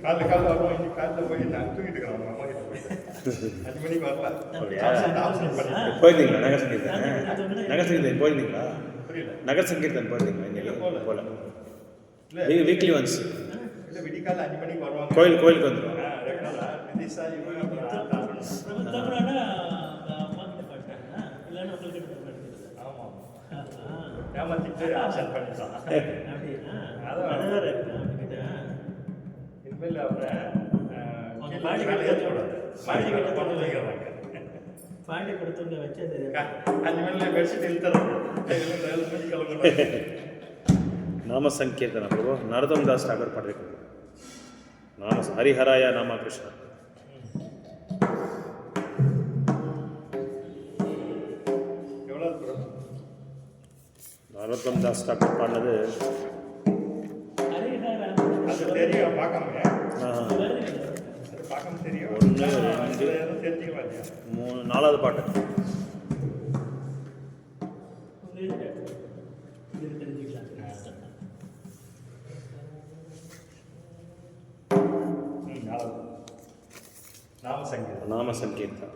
காலைல காலைல வருவோம். இன்னைக்கு காலைல போய் நான் தூங்கிட்டு இருக்கிறேன். அவங்க அம்மா கிட்ட போயிட்டு 5 மணிக்கு வரல. போயிருந்தீங்களா நகர் சங்கீர்த்தன்? நகர் சங்கீர்த்தன் போயிருந்தீங்களா? புரியல. நகர் சங்கீர்த்தன் போயிருந்தீங்களா? இன்னைக்கு போல வீக்லி ஒன்ஸ் இல்லை விடிக்கால 5 மணிக்கு வருவாங்க. கோயிலுக்கு வந்துடும். நிதிஷா இவன் ஆமாம் ஏமாத்திட்டு ஆப்ஷன் பண்ணிட்டான். அதான் இனிமேல் அவரை பாண்டி கொடுத்து வச்சது 5 மணில பெட்ஷீட் இழுத்துறோம். ನಾಮ ಸಂಕೀರ್ತನ ಪ್ರಭು ನರೋತ್ತಮ ದಾಸ್ ರಾಗರ್ ಪಾಡಬೇಕು. ನಾಮ ಹರಿಹರಾಯ ನಾಮ ಕೃಷ್ಣ. நரோத்தம் தாஸ் டாக்டர் பாடினது ஒன்று 2 3 4வது பாட்டு. நாம சங்கீர்த்தன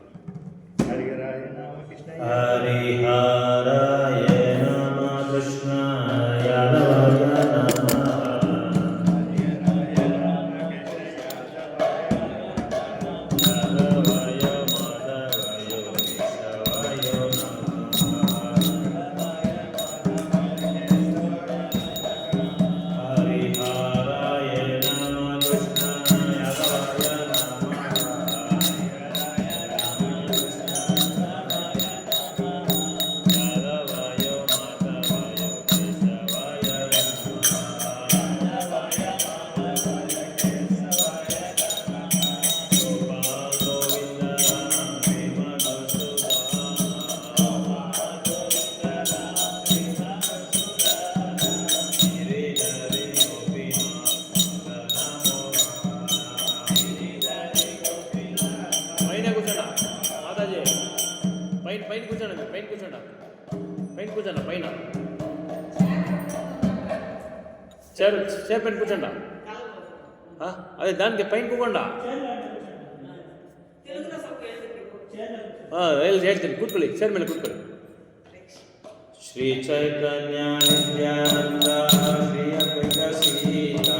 ஹரிஹராய நாம கிருஷ்ண ஹரிஹராய நாம கிருஷ்ண யாதவாய நம పైన చైర్ పైన కూర్చోండా. అదే దానికి పైన కూకోండా. ಹೇಳ್ತೀನಿ ಕೂತ್ಕೊಳ್ಳಿ, ಚೇರ್ ಮೇಲೆ ಕೂತ್ಕೊಳ್ಳಿ. ಶ್ರೀ ಚೈತನ್ಯ ನಿತ್ಯಾನಂದ ಶ್ರೀ ಅದ್ವೈತ ಸೀತಾ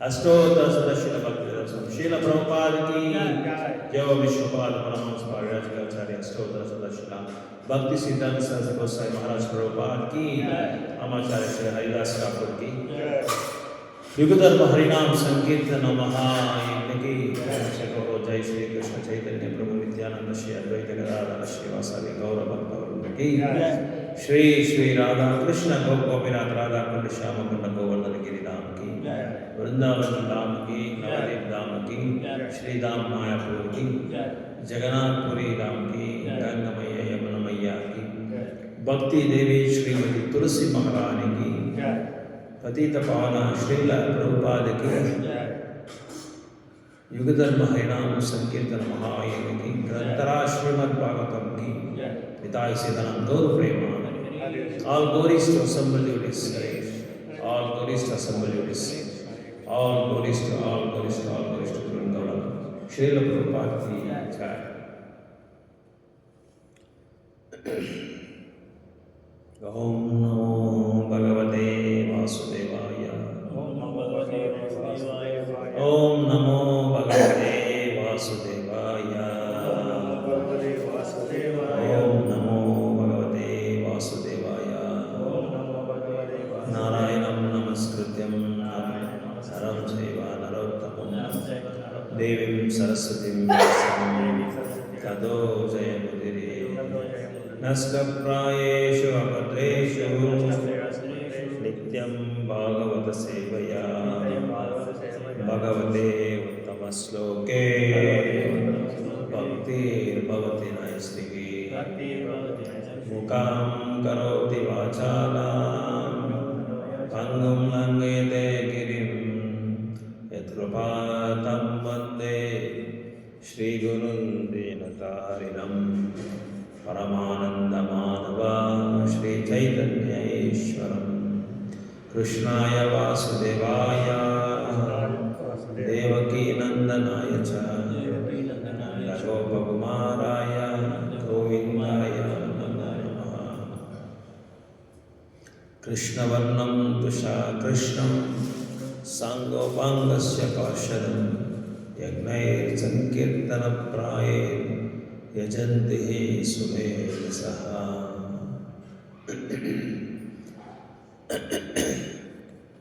अष्टोत्तर सदशील भक्ति दर्शन शील प्रभुपाद की जय विश्वपाद परमहंस महाराज का आचार्य अष्टोत्तर सदशील भक्ति सिद्धांत सरस्वती गोसाई महाराज प्रभुपाद की आचार्य श्री हरिदास ठाकुर की युगधर्म हरिनाम संकीर्तन महायज्ञ की जय श्री कृष्ण चैतन्य प्रभु नित्यानंद श्री अद्वैत गदाधर श्रीवासादि गौर भक्तवृंद की श्री श्री राधा कृष्ण गोपीनाथ राधा कुंड श्याम कुंड गोवर्धन गिरिधाम की वृंदावन धाम की नवदीप धाम की श्री धाम मायापुर की जगन्नाथपुरी धाम की गंगमैया यमुना मैया की भक्ति देवी श्रीमती तुलसी महारानी की पतित पावन श्रील प्रभुपाद की युगधर्म हरिनाम संकीर्तन महायज्ञ की ग्रंथरा श्रीमद् भागवतम की पिताई सीताराम गौर प्रेम all glories to assemble you this all glories to assemble you this all glories to Vrindavan Srila Prabhupada ki jai Om Namo Bhagavate Vasudevaya Om Namo Bhagavate Vasudevaya Om Namo Bhagavate Vasudevaya Om Namo Bhagavate Vasudevaya Narayanam Namaskrityam Naram Chaiva Narottamam Devim Saraswatim Tado Jayamudire Naskaprayeshu Abhadreshu Nityam Bhagavata Sevaya Bhagavate Uttamasloke Bhaktir Bhavati Naistiki Mukam Karoti Vachalam Pangam Langete Girim Yatrupatam Vande Shri Gurun Dinatarinam Paramananda Madhava Shri Chaitanya Ishwaram Krishnaya Vasudevaya Devaki Nandanaya Cha Gopakumaraya Govindaya Namaha Krishna Varnam Tusha Krishnam Sangopangasya Parshadam Yagnair Sankirtana Praye Yajantihi Sumedha Saha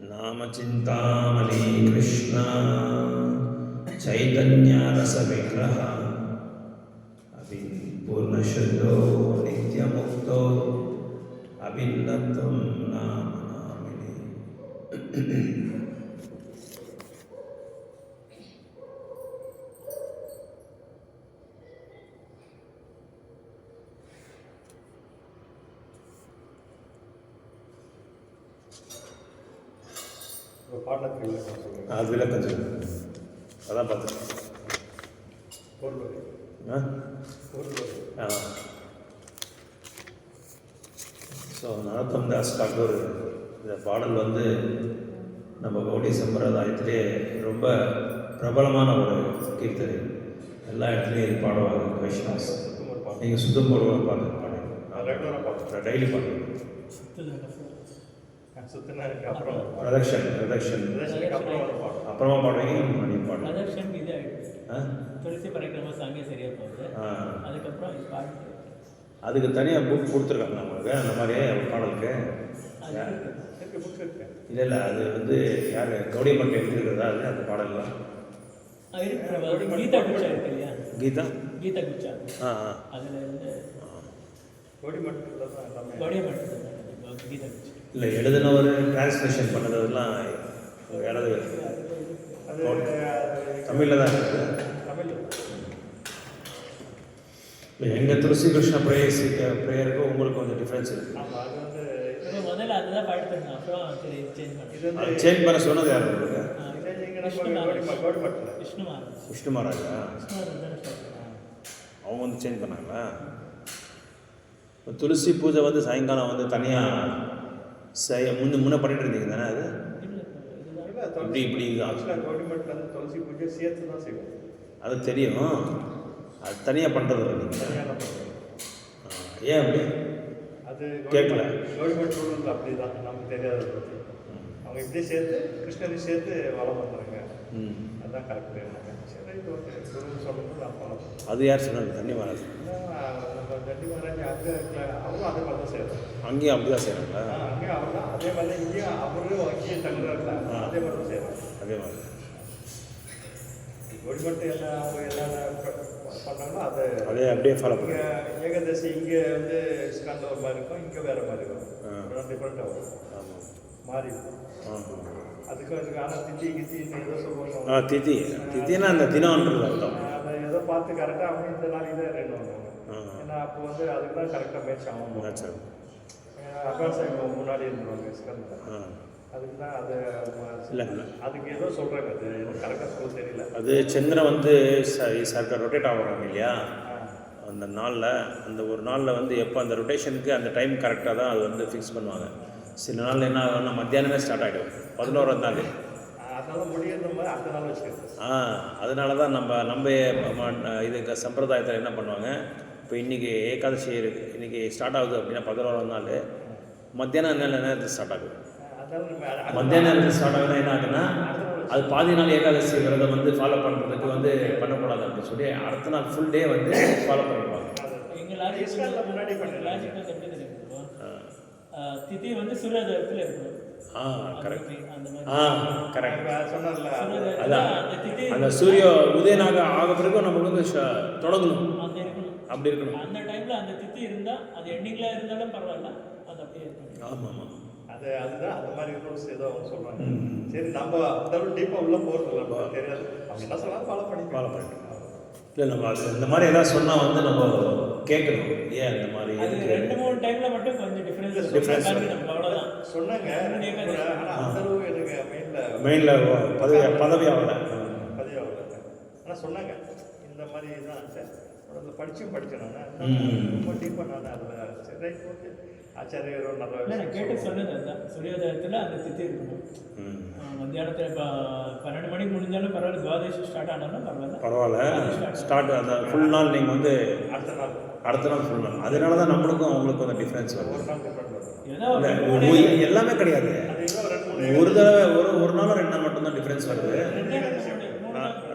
Nama Chintamani Krishna Chaitanya Rasa Vigraha Purna परिशुद्धो नित्यमुक्तो अभिन्नतं नाम नामिने. ஒரு பாடலுக்கு விளக்கம் சொல்லுங்க. அது விளக்கம் சொல்லு. அதான் பார்த்தேன். பொருள் வரி. ஆ பொருள் வரி. ஆ ஸோ நரோத்தம் தாஸ் தாக்கூர் இந்த பாடல் வந்து நம்ம கௌடி சம்பிரதாயத்திலே ரொம்ப பிரபலமான ஒரு கீர்த்தனை. எல்லா இடத்துலையும் இது பாடுவாங்க வைஷ்ணவஸ். சுத்தமாக பாடல். நீங்கள் சுத்தம் போடுவாங்க பாடுங்க. நான் ரெகுலராக பார்த்துட்டேன். டெய்லி பாடுங்க. சுத்தினதுக்கு அப்புறம் பிரதக்ஷன் பிரதேசத்துக்கு அப்புறம் ஒரு பாடல். அப்புறமா பாடுவீங்க மறுபடியும் பாடுங்க. பிரதர்ஷன் இது ஆயிடுச்சு. ஆ துளசி பரிக்கிரமா சாங்கே சரியா போகுது. ஆ அதுக்கப்புறம் இது பாட்டு அதுக்கு தனியாக புக் கொடுத்துருக்காங்க நம்மளுக்கு அந்த மாதிரி ஒரு பாடலுக்கு. அது இருக்கு. இருக்கு, புக்ஸ் இருக்கு. இல்லை அது வந்து யார் கௌடியம்மன் எழுதியிருக்கிறதா அது அந்த பாடல்லாம் அது இருக்கு பிரபா. கீதா குச்சா இருக்கு இல்லையா? கீதா. கீதா குச்சா ஆ ஆ அதுல இருந்து கொடி மட்டும் தான் எல்லாமே. கொடிய மட்டும் கீதா குச்சா. இல்லை எழுதினவர் டிரான்ஸ்லேஷன் பண்ணதெல்லாம் எழுது அது தமிழில் தான் இருக்குது. தமிழ். இல்லை எங்கள் துளசி கிருஷ்ண ப்ரேயருக்கு உங்களுக்கு கொஞ்சம் டிஃப்ரென்ஸ் இருக்குது. ஆமாம், அது வந்து இப்போ முதல்ல அதுதான் பாடிட்டு இருந்தேன். அப்புறம் சரி சேஞ்ச் பண்ணி இது வந்து அது சேஞ்ச் பண்ண சொன்னது யார் உங்களுக்கு? இது இங்கே விஷ்ணு நம்ம மகாராஜ். கோடி மட்டும். விஷ்ணு மகாராஜ். விஷ்ணு மகாராஜா விஷ்ணு மகாராஜ் தானே start பண்ணாங்க. அவங்க வந்து சேஞ்ச் பண்ணாங்களா? இப்போ துளசி பூஜை வந்து சாயங்காலம் வந்து தனியாக முன்ன பண்ணிட்டு இருந்தீங்க தானே அது? இல்ல, இதுதான். இல்லை, இப்படி இப்படி இதுதான். ஆக்சுவலாக கோடி மட்டும் வந்து துளசி பூஜை சேர்த்து தான் செய்வோம். அது தெரியும். அது தனியாக பண்ணுறது இல்லை நீங்கள். தனியாக தான் பண்ணுவோம். ஏன் அப்படி? அது கேட்கல. கவர்மெண்ட் ரூல் அப்படி தான், நமக்கு தெரியாத பற்றி. அவங்க இப்படியே சேர்த்து கிருஷ்ணரையும் சேர்த்து வளம் பண்ணுறாங்க. ம் அதுதான் கரெக்டு. சரி, இது ஓகே. குருன்னு சொல்லும்போது நான் ஃபாலோ பண்ணுறேன். அது யார் சொன்னாங்க? தண்ணி மகாராஜ் நம்ம தண்டி மகாராஜ் அங்கே இருக்கல, அவரும் அதே மாதிரி தான் செய்கிறார். அங்கேயும் அப்படி தான் செய்கிறாங்களா? அங்கேயும் அவர் தான் அதே மாதிரி தான் இங்கேயும் அவரும் அங்கேயே தங்குறாருல, அதே மாதிரி தான் செய்கிறார். அதே மாதிரி. கவர்மெண்ட் என்ன அவங்க என்னென்ன பண்ணாங்களோ அதை அதே அப்படியே ஃபாலோ இங்கே பண்ணுங்க. ஏகாதசி இங்கே வந்து ஸ்கந்த ஒரு மாதிரி இருக்கும், இங்கே வேறு மாதிரி இருக்கும். டிஃப்ரெண்ட் ஆகும், ஆமாம். மாறி இருக்கும். ஆமாம். அதுக்கு ஆனால் தித்தி ஏதோ சொல்லுவாங்க. ஆ தித்தினா அந்த தினம்ன்றது அர்த்தம். அதை ஏதோ பார்த்து கரெக்டாக அவங்க இந்த நாள் இதை ரெண்டு வாங்குவாங்க. ஆ ஏன்னா அப்போ வந்து அதுக்கு தான் கரெக்டாக மேட்ச் ஆகும். ஆச்சு. அட்வான்ஸ் ஆகி முன்னாடி இருந்துருவாங்க ஸ்கந்த. ஆ அதுக்கு தான் அது இல்லை அதுக்கு ஏதோ சொல்கிறாங்க, அது எனக்கு கரெக்டாக சொல்ல தெரியல. அது சந்திரன் வந்து சர்க்க ரொட்டேட் ஆகுறாங்க இல்லையா? அந்த நாளில் அந்த ஒரு நாளில் வந்து எப்போ அந்த ரொட்டேஷனுக்கு அந்த டைம் கரெக்டாக தான் அது வந்து ஃபிக்ஸ் பண்ணுவாங்க. சில நாளில் என்ன ஆகும்னா மத்தியானமே ஸ்டார்ட் ஆகிடும் 11ஆம் நாள். அதனால முடியுற மாதிரி அடுத்த நாள் வச்சுக்கிறது. அதனால தான் நம்ம இதுக்கு சம்பிரதாயத்தில் என்ன பண்ணுவாங்க, இப்போ இன்றைக்கி ஏகாதசி இருக்குது, இன்றைக்கி ஸ்டார்ட் ஆகுது அப்படின்னா 11ஆம் நாள் மத்தியானம் நேரத்தில் ஸ்டார்ட் ஆகுது. மத்தியான நேரத்தில் ஸ்டார்ட் ஆகுதுன்னா என்ன ஆகுதுன்னா அது பாதி நாள் ஏகாதசி விரதம் வந்து ஃபாலோ பண்ணுறதுக்கு வந்து பண்ணக்கூடாது அப்படின்னு சொல்லி அடுத்த நாள் ஃபுல் டே வந்து ஃபாலோ பண்ணிடுவாங்க. எங்க லாஜிக் முன்னாடி லாஜிக் வந்து எப்படி தெரியும்? திதி வந்து சூரியோதயத்தில் இருக்கணும். கரெக்ட். அந்த மாதிரி கரெக்ட். சொன்னார்ல, அதான் அந்த திதி அந்த சூரிய உதயனாக ஆக பிறகு நமக்கு வந்து தொடங்கணும், அந்த இருக்கணும். அப்படி இருக்கணும். அந்த டைம்ல அந்த திதி இருந்தா அது எண்டிங்ல இருந்தாலும் பரவாயில்ல, அது அப்படியே இருக்கணும். ஆமாம் ஆமாம். அதுதான் அந்த மாதிரி ரூல்ஸ் ஏதோ அவங்க சொல்கிறாங்க. சரி, நம்ம அந்த டீப்பாக உள்ள போகிறது இல்லை, நமக்கு தெரியாது. அவங்க என்ன சொன்னாலும் ஃபாலோ பண்ணிக்கலாம். இல்லை நம்ம அது இந்த மாதிரி ஏதாவது சொன்னால் வந்து நம்ம கேட்கணும். ஏன் இந்த மாதிரி அது இருக்கு? 2-3 டைம்ல மட்டும் கொஞ்சம் டிஃபரன்ஸ் நம்ம அவ்வளோதான் சொன்னாங்க. ஆனால் அந்த அளவு எனக்கு மெயினில் பதவி ஆகலை. ஆனால் சொன்னாங்க இந்த மாதிரி தான். சார் படித்தேன் நான் ரொம்ப டீப்பாக நான் அதில். சரி, ரைட், ஓகே. ஆச்சாரியரும் இல்லை, நல்ல நான் கேட்டு சொன்னது அதுதான். சூரியோதயத்தில் அந்த திதி இருக்கணும். மத்தியானத்தில் இப்போ 12 மணிக்கு முடிஞ்சாலும் பரவாயில்ல, துவாதசி ஸ்டார்ட் ஆனாலும் பரவாயில்ல. ஸ்டார்ட் அந்த ஃபுல் நாள் நீங்கள் வந்து அடுத்த நாள் ஃபுல் நாள். அதனால தான் நம்மளுக்கும் அவங்களுக்கும் அந்த டிஃப்ரென்ஸ் வருது. ஒரு நாள் டிஃப்ரெண்ட் வரும். ஏதோ இல்லை எல்லாமே கிடையாது. அது இன்னும் 2-3 ஒரு தடவை ஒரு நாளும் 2 நாள் மட்டும்தான் டிஃப்ரென்ஸ் வருது.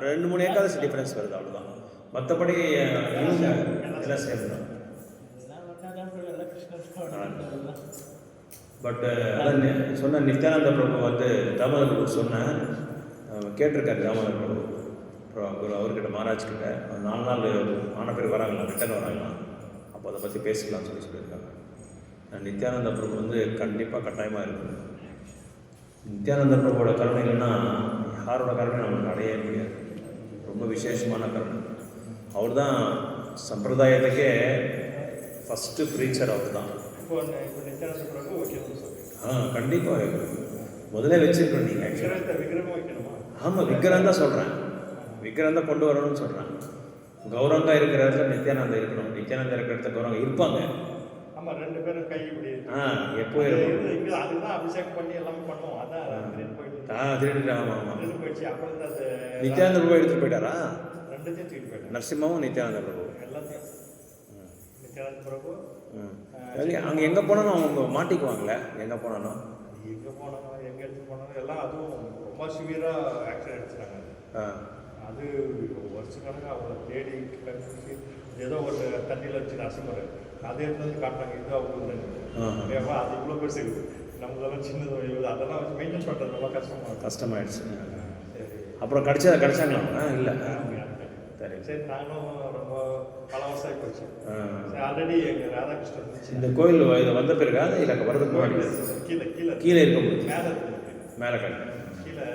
2-3 ஏகாதசி டிஃப்ரென்ஸ் வருது, அவ்வளோதான். மற்றபடி எல்லாம் சேம் தான். பட் அதான் சொன்ன நித்யானந்த பிரபு வந்து தாமோதர் பிரபு சொன்னேன், கேட்டிருக்காரு தாமோதர் பிரபு அவர்கிட்ட மகாராஜ் கிட்ட 4 நாள் ஆன பேர் வராங்களாம், ரிட்டர்ன் வராங்களாம். பற்றி பேசலாம்னு சொல்லியிருக்காங்க. நித்யானந்த பிரபு வந்து கண்டிப்பாக கட்டாயமாக இருக்குது. நித்யானந்த பிரபுவோட கருணை இல்லைன்னா யாரோட கருணை நம்மளுக்கு அடையவே முடியாது. ரொம்ப விசேஷமான கருணை. அவர் தான் சம்பிரதாயத்துக்கே ஃபஸ்ட்டு ப்ரீச்சர் அவர் தான். இப்போ நித்யானந்த பிரபு வைக்கணும்னு சொல்லுங்கள். கண்டிப்பாக முதலே வச்சுருக்கணும் நீங்கள். ஆக்சுவலாக விக்கிரகம் வைக்கணுமா? ஆமாம், விக்கிரம் தான் சொல்கிறேன். விக்கிரம் தான் கொண்டு வரணும்னு சொல்கிறேன். கௌரங்கா இருக்கிற இடத்துல நித்யானந்தா இருக்கணும். நித்யானந்தா இருக்கிற இடத்துல கௌரங்கா இருப்பாங்க. ஆமாம், 2 பேரும் கை இப்படி எப்போ இருக்கும். இங்கே அதுதான் அபிஷேகம் பண்ணி எல்லாமே பண்ணுவோம். அதான் திருட்டு போயிட்டு திருட்டு. ஆமாம் ஆமாம், திருட்டு போயிடுச்சு. அப்புறம் தான் அது நித்யானந்த பிரபு எடுத்துகிட்டு போயிட்டாரா? 2த்தையும் தூக்கிட்டு போயிட்டார். நரசிம்மாவும் நித்யானந்த பிரபு எல்லாத்தையும். நித்யானந்த பிரபு அங்கே எங்கே போனாலும் அவங்க மாட்டிக்குவாங்களே. எங்கே போனாலும் எங்கே போனாலும் எங்கே எடுத்து போனாலும் எல்லாம் அதுவும் ரொம்ப சிவியராக ஆக்சிடென்ட் எடுத்துட்டாங்க. அது வருஷக்கணக்காக அவங்கள தேடி கண்டுபிடிச்சி ஏதோ ஒரு தண்ணியில் வச்சு நரசிம்மர் அதை எடுத்து வந்து காட்டினாங்க. இது அவங்க ஏவா அது இவ்வளோ பெருசு நம்மளெல்லாம் சின்னது அதெல்லாம் வச்சு மெயின்டைன் பண்ணுறது ரொம்ப கஷ்டமாயிடுச்சு. சரி, அப்புறம் கிடைச்சாங்களா? இல்லை. சரி சரி, நானும் ரொம்ப பல வருஷம் ஆகி போச்சு. சரி, ஆல்ரெடி எங்கள் ராதாகிருஷ்ணன் இந்த கோயில் இது வந்த பிறகு இல்லை வரதுக்கு முன்னாடி கீழே கீழே கீழே இருக்கும்போது மேலே மேலே கட்டி கீழே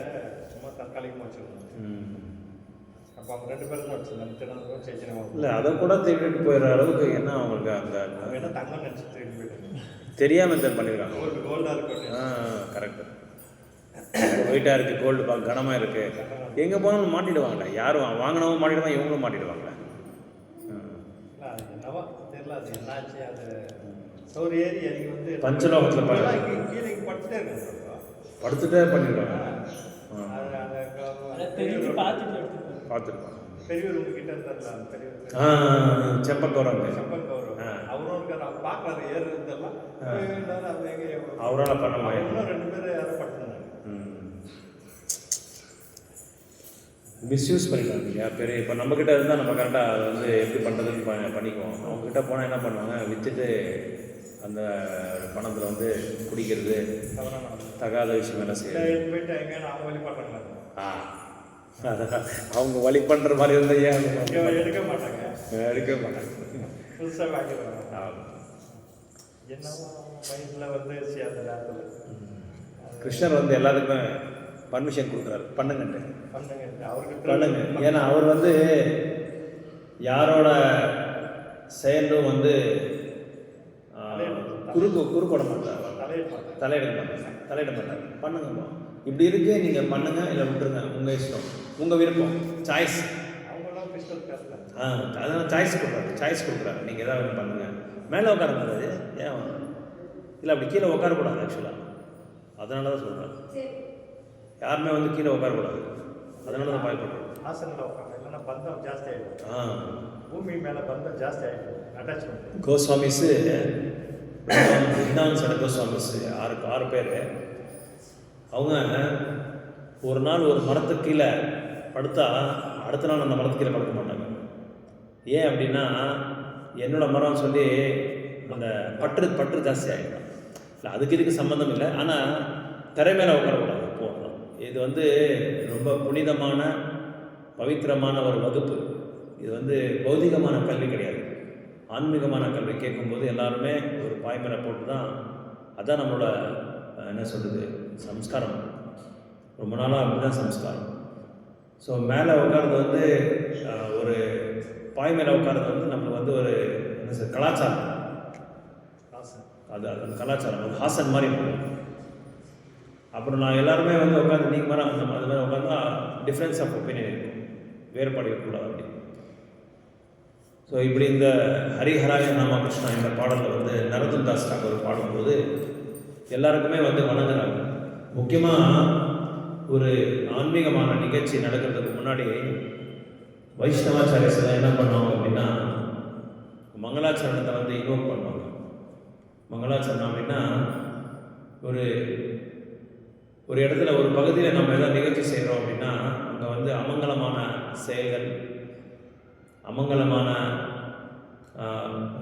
சும்மா தற்காலிகமாக வச்சுருந்தோம். அப்போ அவங்க 2 பேரும் வச்சுருந்தாங்க. திருநெல்வேலி சேச்சினா இல்லை, அதை கூட திருடிட்டு போயிடுற அளவுக்கு என்ன அவங்களுக்கு அந்த என்ன தங்கம் நினச்சி திருடி போயிட்டாங்க. தெரியாமல் இந்த பண்ணியிருக்காங்க. கோல்டாக இருக்கும். கரெக்டு. வெயிட்டாக இருக்குது, கோல்டு கனமாக இருக்குது. எங்கே போனாலும் மாட்டிடுவாங்களே. யாரும் வாங்கினவங்க மாட்டிடுவாங்க, இவங்களும் மாட்டிடுவாங்க. என்னவா தெரியல, அது என்னாச்சு. அது ஒரு ஏறி இறங்கி வந்து பஞ்சலோகத்தில் கீழே படுத்துட்டே இருக்காங்க. படுத்துட்டே பண்ணிடுவாங்க. தெரிஞ்சு பார்த்துருப்பாங்க. பெரியவர் உங்ககிட்ட இருந்தார். பெரியவர் செப்பக்கோரம் அவரும் இருக்கார். அவர் பார்க்குறாரு ஏறுறதெல்லாம். அவரால் பண்ண முடியும். இன்னும் 2 பேர் யாரும் படுத்துருந்தாங்க. மிஸ்யூஸ் பண்ணிக்கலாம் இல்லையா பெரிய. இப்போ நம்மக்கிட்ட இருந்தால் நம்ம கரெக்டாக அதை வந்து எப்படி பண்ணுறதுன்னு பண்ணிக்குவோம். அவங்ககிட்ட போனால் என்ன பண்ணுவாங்க, விற்றுட்டு அந்த பணத்தில் வந்து குடிக்கிறது, தகாத விஷயம் எல்லாம் செய்யறது. போயிட்டு எங்கேயான அவங்க வழி பண்ணுறாங்களா? அவங்க வழி பண்ணுற மாதிரி இருந்தால் ஏன் எடுக்க மாட்டாங்க. எடுக்க மாட்டாங்க. புதுசாக வாங்கிடுவாங்க. என்னவோ மைண்டில் வந்து அந்த நேரத்தில் கிருஷ்ணர் வந்து எல்லாத்துக்குமே பர்மிஷன் கொடுக்குறாரு, பண்ணுங்கன்ட்டு பண்ணுங்க. ஏன்னா அவர் வந்து யாரோட செயலும் வந்து குறுக்கிட மாட்டார், தலையிட மாட்டார். பண்ணுங்கம்மா, இப்படி இருக்கு, நீங்கள் பண்ணுங்க, இல்லை விட்டுருங்க, உங்கள் இஷ்டம், உங்கள் விருப்பம், சாய்ஸ். அதெல்லாம் சாய்ஸ் கொடுக்குறாரு. நீங்கள் எதாவது பண்ணுங்க. மேலே உட்கார முடியாது, ஏன் இல்லை அப்படி கீழே உட்காரக்கூடாது. ஆக்சுவலாக அதனால தான் சொல்கிறேன், யாருமே வந்து கீழே உட்காரக்கூடாது. அதனால தான் பயப்படுறோம். ஆசனில் உட்காந்து இல்லைன்னா பந்தம் ஜாஸ்தி ஆகிடும். பூமி மேலே பந்தம் ஜாஸ்தி ஆகிடும், அட்டாச்மெண்ட். கோஸ்வாமிஸு விருந்தாவன் சட கோஸ்வாமிஸு 6 பேர். அவங்க ஒரு நாள் ஒரு மரத்துக்கு கீழே படுத்தா அடுத்த நாள் அந்த மரத்துக்கு கீழே படுக்க மாட்டாங்க. ஏன் அப்படின்னா, என்னோட மரம்னு சொல்லி அந்த பற்று ஜாஸ்தி ஆகிடும். இல்லை, அதுக்கு இதுக்கு சம்மந்தம் இல்லை. ஆனால் தரை மேலே உட்காரக்கூடாது போகணும். இது வந்து ரொம்ப புனிதமான பவித்திரமான ஒரு வகுப்பு. இது வந்து பௌதிகமான கல்வி கிடையாது, ஆன்மீகமான கல்வி. கேட்கும்போது எல்லாருமே ஒரு பாய்மரை போட்டு தான், அதுதான் நம்மளோட என்ன சொல்கிறது சம்ஸ்காரம். ரொம்ப நாளாக அப்படி தான் சம்ஸ்காரம். ஸோ மேலே உட்கார்றது வந்து ஒரு பாய் மேலே உட்கார்றது வந்து நம்மளுக்கு வந்து ஒரு என்ன சார் கலாச்சாரம். அது அந்த கலாச்சாரம் ஒரு ஹாசன் மாதிரி இருக்கும். அப்புறம் நான் எல்லாருமே வந்து உட்காந்து நீங்கள் மாதிரி அந்த அது மாதிரி உட்காந்தா டிஃப்ரென்ஸ் ஆஃப் ஒப்பீனியன் இருக்கும், வேறுபாடு இருக்கக்கூடாது அப்படி. ஸோ இப்படி இந்த ஹரிஹராய ராமகிருஷ்ணா இந்த பாடலில் வந்து நரோத்தம் தாஸ் தாக்கூர் பாடும்போது எல்லாருக்குமே வந்து வணங்குறாங்க. முக்கியமாக ஒரு ஆன்மீகமான நிகழ்ச்சி நடக்கிறதுக்கு முன்னாடி வைஷ்ணவாச்சாரியஸ் என்ன பண்ணுவாங்க அப்படின்னா, மங்களாச்சரணத்தை வந்து இன்வோக் பண்ணுவாங்க. மங்களாச்சரணம் அப்படின்னா ஒரு இடத்துல ஒரு பகுதியில் நம்ம எதாவது நிகழ்ச்சி செய்கிறோம் அப்படின்னா அங்கே வந்து அமங்கலமான செயல்கள், அமங்கலமான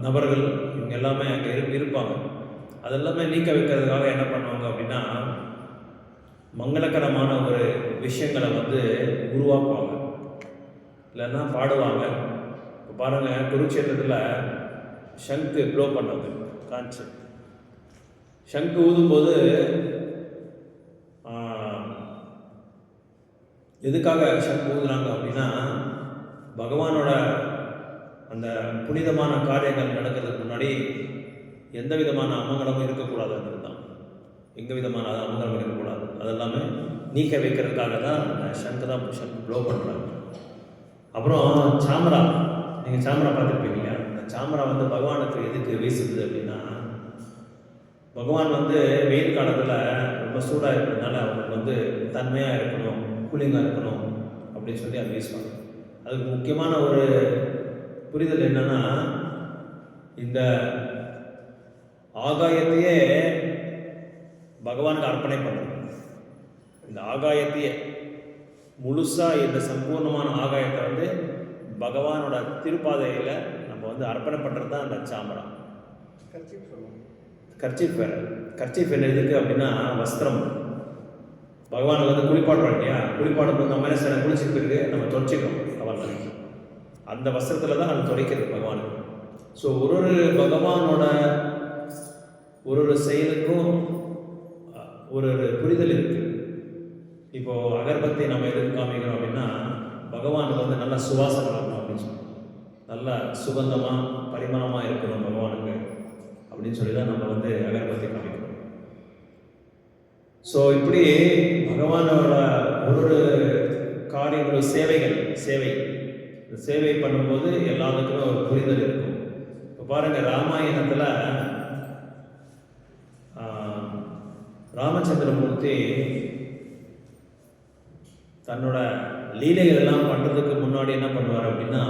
நபர்கள் இவங்க எல்லாமே அங்கே இருப்பாங்க. அதெல்லாமே நீக்க வைக்கிறதுக்காக என்ன பண்ணுவாங்க அப்படின்னா, மங்களகரமான ஒரு விஷயங்களை வந்து உருவாக்குவாங்க, இல்லைன்னா பாடுவாங்க. இப்போ பாருங்கள், குருட்சேத்திரத்தில் சங்கு ப்ளோ பண்ணது கான்ச்சு. சங்கு ஊதும்போது எதுக்காக சங்கு ஊதுறாங்க அப்படின்னா, பகவானோட அந்த புனிதமான காரியங்கள் நடக்கிறதுக்கு முன்னாடி எந்த விதமான அமங்கலமும் இருக்கக்கூடாதுன்றது தான். எந்த விதமான அமங்கலம் இருக்கக்கூடாது, அதெல்லாமே நீக்க வைக்கிறதுக்காக தான் அந்த சங்கு ப்ளோ பண்ணுறாங்க. அப்புறம் சாமரா, நீங்கள் சாமரா பார்த்துருப்பீங்க. அந்த சாமரா வந்து பகவானுக்கு எதுக்கு வீசுது அப்படின்னா, பகவான் வந்து வெயில் காலத்தில் ரொம்ப சூடாக இருக்கிறதுனால அவங்களுக்கு வந்து தன்மையாக இருக்கணும், கூலிங்காக இருக்கணும் அப்படின்னு சொல்லி அது வீசுவாங்க. அதுக்கு முக்கியமான ஒரு புரிதல் என்னன்னா, இந்த ஆகாயத்தையே பகவானுக்கு அர்ப்பணை பண்ணுறது. இந்த ஆகாயத்தையே முழுசாக, இந்த சம்பூர்ணமான ஆகாயத்தை வந்து பகவானோட திருப்பாதையில் நம்ம வந்து அர்ப்பணை பண்ணுறது தான் அந்த சாமரா. கர்ச்சீஃப் வேறு. கர்ச்சீஃப் என்ன எதுக்கு அப்படின்னா, வஸ்திரம். பகவானுக்கு வந்து குளிப்பாடுறோம் இல்லையா, குளிப்பாடும் போது நம்ம என்ன செய்யணும், குளிச்சுட்டு பிறகு நம்ம துடைச்சிக்கணும் அவர்கள். அந்த வஸ்திரத்தில் தான் நம்ம துடைக்கிறது பகவானுக்கு. ஸோ ஒரு பகவானோட ஒரு செயலுக்கும் ஒரு புரிதல் இருக்குது. இப்போது அகர்பத்தி நம்ம எதுக்கு காமிக்கிறோம் அப்படின்னா, பகவானுக்கு வந்து நல்ல சுவாசம் இருக்கணும் அப்படின்னு சொல்லி, நல்ல சுகந்தமாக பரிமாணமாக இருக்கணும் பகவானுக்கு அப்படின்னு சொல்லி தான் நம்ம வந்து அகர்பத்தி காமிக்கிறோம். ஸோ இப்படி பகவானோட ஒரு காரியங்களும் சேவை பண்ணும்போது எல்லாத்துக்குமே ஒரு புரிதல் இருக்கும். இப்போ பாருங்கள், ராமாயணத்தில் ராமச்சந்திரமூர்த்தி தன்னோட லீலைகள் எல்லாம் பண்ணுறதுக்கு முன்னாடி என்ன பண்ணுவார் அப்படின்னா,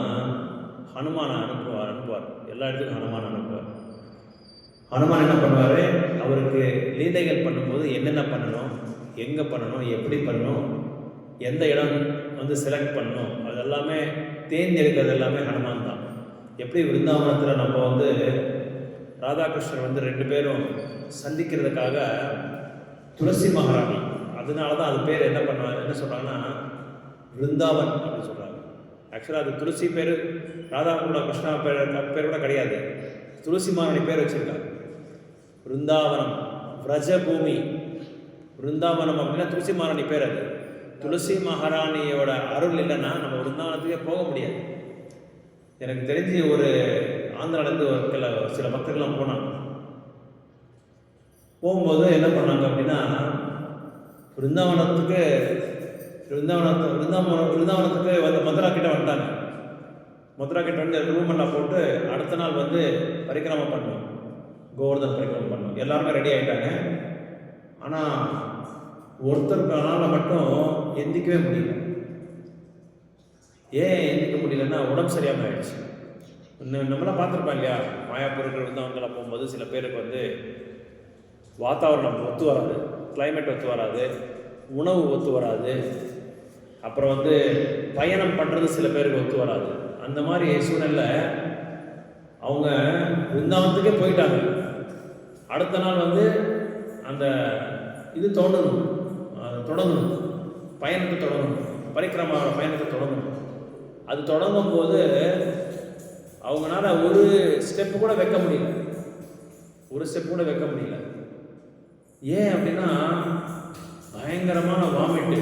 ஹனுமானை அனுப்புவார். எல்லா இடத்துக்கும் ஹனுமான் அனுப்புவார். ஹனுமான் என்ன பண்ணுவார், அவருக்கு லீலைகள் பண்ணும்போது என்னென்ன பண்ணணும், எங்கே பண்ணணும், எப்படி பண்ணணும், எந்த இடம் வந்து செலக்ட் பண்ணணும், அது எல்லாமே தேர்ந்தெடுக்கிறது எல்லாமே ஹனுமான் தான். எப்படி விருந்தாவனத்தில் நம்ம வந்து ராதாகிருஷ்ணர் வந்து 2 பேரும் சந்திக்கிறதுக்காக துளசி மகாராணி, அதனால தான் அது பேர் என்ன சொல்கிறாங்கன்னா விருந்தாவன் அப்படின்னு சொல்கிறாங்க. ஆக்சுவலாக அது துளசி பேர், ராதா கூட கிருஷ்ணா பேர் கூட கிடையாது. துளசி மகாராணி பேர் வச்சுருக்காங்க. விருந்தாவனம், விரஜபூமி. விருந்தாவனம் அப்படின்னா துளசி மகாராணி பேர். அது துளசி மகாராணியோட அருள் இல்லைன்னா நம்ம விருந்தாவனத்துக்கே போக முடியாது. எனக்கு தெரிஞ்சு ஒரு ஆந்திராவிலேருந்து சில பக்தர்கள்லாம் போகும்போது என்ன பண்ணாங்க அப்படின்னா, விருந்தாவனத்துக்கு வந்து மதுரா கிட்ட வந்துட்டாங்க. மதுரா கிட்ட வந்து ரூமெல்லாம் போட்டு அடுத்த நாள் வந்து பரிக்கிரமா பண்ணோம், கோவர்தன் பரிக்கிரமா பண்ணோம். எல்லாருமே ரெடி ஆகிட்டாங்க. ஆனால் ஒருத்தருக்கானால் மட்டும் எந்திக்கவே முடியல. ஏன் எந்திக்க முடியலன்னா, உடம்பு சரியாமல் ஆயிடுச்சு. நம்மளாம் பார்த்துருப்பாங்க இல்லையா, மாயாப்பூர்கள் வந்து அவங்களாம் போகும்போது சில பேருக்கு வந்து வாத்தாவரணம் ஒத்து வராது, கிளைமேட் ஒத்து வராது, உணவு ஒத்து வராது, அப்புறம் வந்து பயணம் பண்ணுறது சில பேருக்கு ஒத்து வராது. அந்த மாதிரி சூழ்நிலை அவங்க விருந்தாவனத்துக்கே போயிட்டாங்க. அடுத்த நாள் வந்து அந்த இது தொடங்கணும், பயணத்தை தொடங்கணும், பரிக்கிரமாவோட பயணத்தை தொடங்கணும். அது தொடங்கும் போது அவங்களால ஒரு ஸ்டெப்பு கூட வைக்க முடியல. ஏன் அப்படின்னா, பயங்கரமான வாமிட்டு,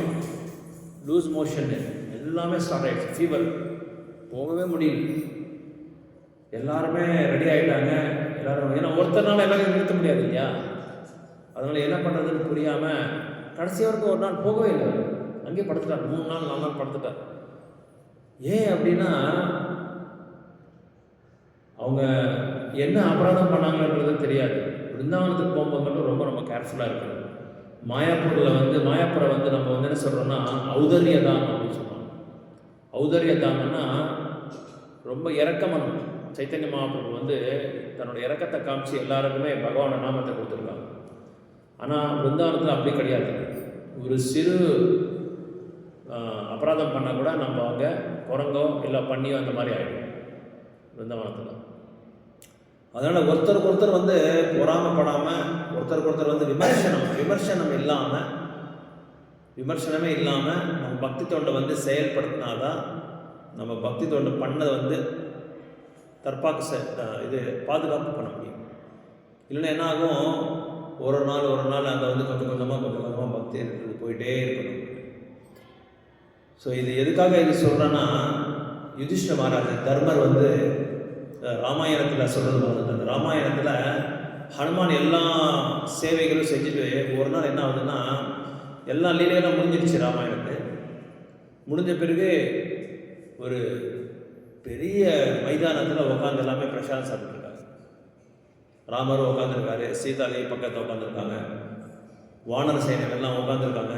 லூஸ் மோஷனு எல்லாமே ஸ்டார்ட் ஆகிடுச்சு. ஃபீவர், போகவே முடியல. எல்லாருமே ரெடி ஆகிட்டாங்க. எல்லாரும் ஏன்னா ஒருத்தர்னால எல்லாரும் நிறுத்த முடியாது இல்லையா, அதனால் என்ன பண்ணுறதுன்னு புரியாமல் கடைசி வரைக்கும் ஒரு நாள் போகவே இல்லை. அங்கேயே படுத்துட்டார். 3 நாள் 4 நாள் படுத்துட்டார். ஏன் அப்படின்னா, அவங்க என்ன அபராதம் பண்ணாங்கன்றது தெரியாது. விருந்தாவனத்துக்கு போகும்போது மட்டும் ரொம்ப கேர்ஃபுல்லாக இருக்குது. மாயாப்புரை வந்து நம்ம வந்து என்ன சொல்கிறோம்னா ஔதரியதாம் அப்படின்னு சொல்லுவாங்க. ஔதரியதாம்னா ரொம்ப இறக்கமனம். சைத்தன்ய மகாபிரபு வந்து தன்னோட இறக்கத்தை காமிச்சு எல்லாருக்குமே பகவான நாமத்தை கொடுத்துருக்காங்க. ஆனால் விருந்தாவனத்தில் அப்படி கிடையாது. ஒரு சிறு அபராதம் பண்ணால் கூட நம்ம அங்கே குரங்கோ இல்லை பண்ணியோ அந்த மாதிரி ஆகிடும் விருந்தாவனத்தில். அதனால் ஒருத்தருக்கு வந்து பொறாமப்படாமல், ஒருத்தருக்கு வந்து விமர்சனமே இல்லாமல் நம்ம பக்தி தொண்டை வந்து செயல்படுத்தினாதான், நம்ம பக்தி தொண்டை பண்ணதை வந்து இது பாதுகாப்பு பண்ண முடியும். இல்லைன்னா என்ன ஆகும், ஒரு நாள் அங்கே வந்து கொஞ்சம் கொஞ்சமாக பக்தி இருக்கிறது போயிட்டே இருக்கணும். ஸோ இது எதுக்காக இது சொல்கிறேன்னா, யுதிஷ்ட மகாராஜ் தர்மர் வந்து ராமாயணத்தில் சொல்கிறது வந்து, அந்த ராமாயணத்தில் ஹனுமான் எல்லா சேவைகளும் செஞ்சுட்டு ஒரு நாள் என்ன ஆகுதுன்னா, எல்லா லீலையெல்லாம் முடிஞ்சிடுச்சு. ராமாயணத்தை முடிஞ்ச பிறகு ஒரு பெரிய மைதானத்தில் உட்காந்து எல்லாமே பிரசாதம் சாப்பிட்டுருக்காங்க. ராமரும் உட்காந்துருக்காரு, சீதாதேவி பக்கத்தில் உட்காந்துருக்காங்க, வானர சேனைகள்லாம் உட்காந்துருக்காங்க,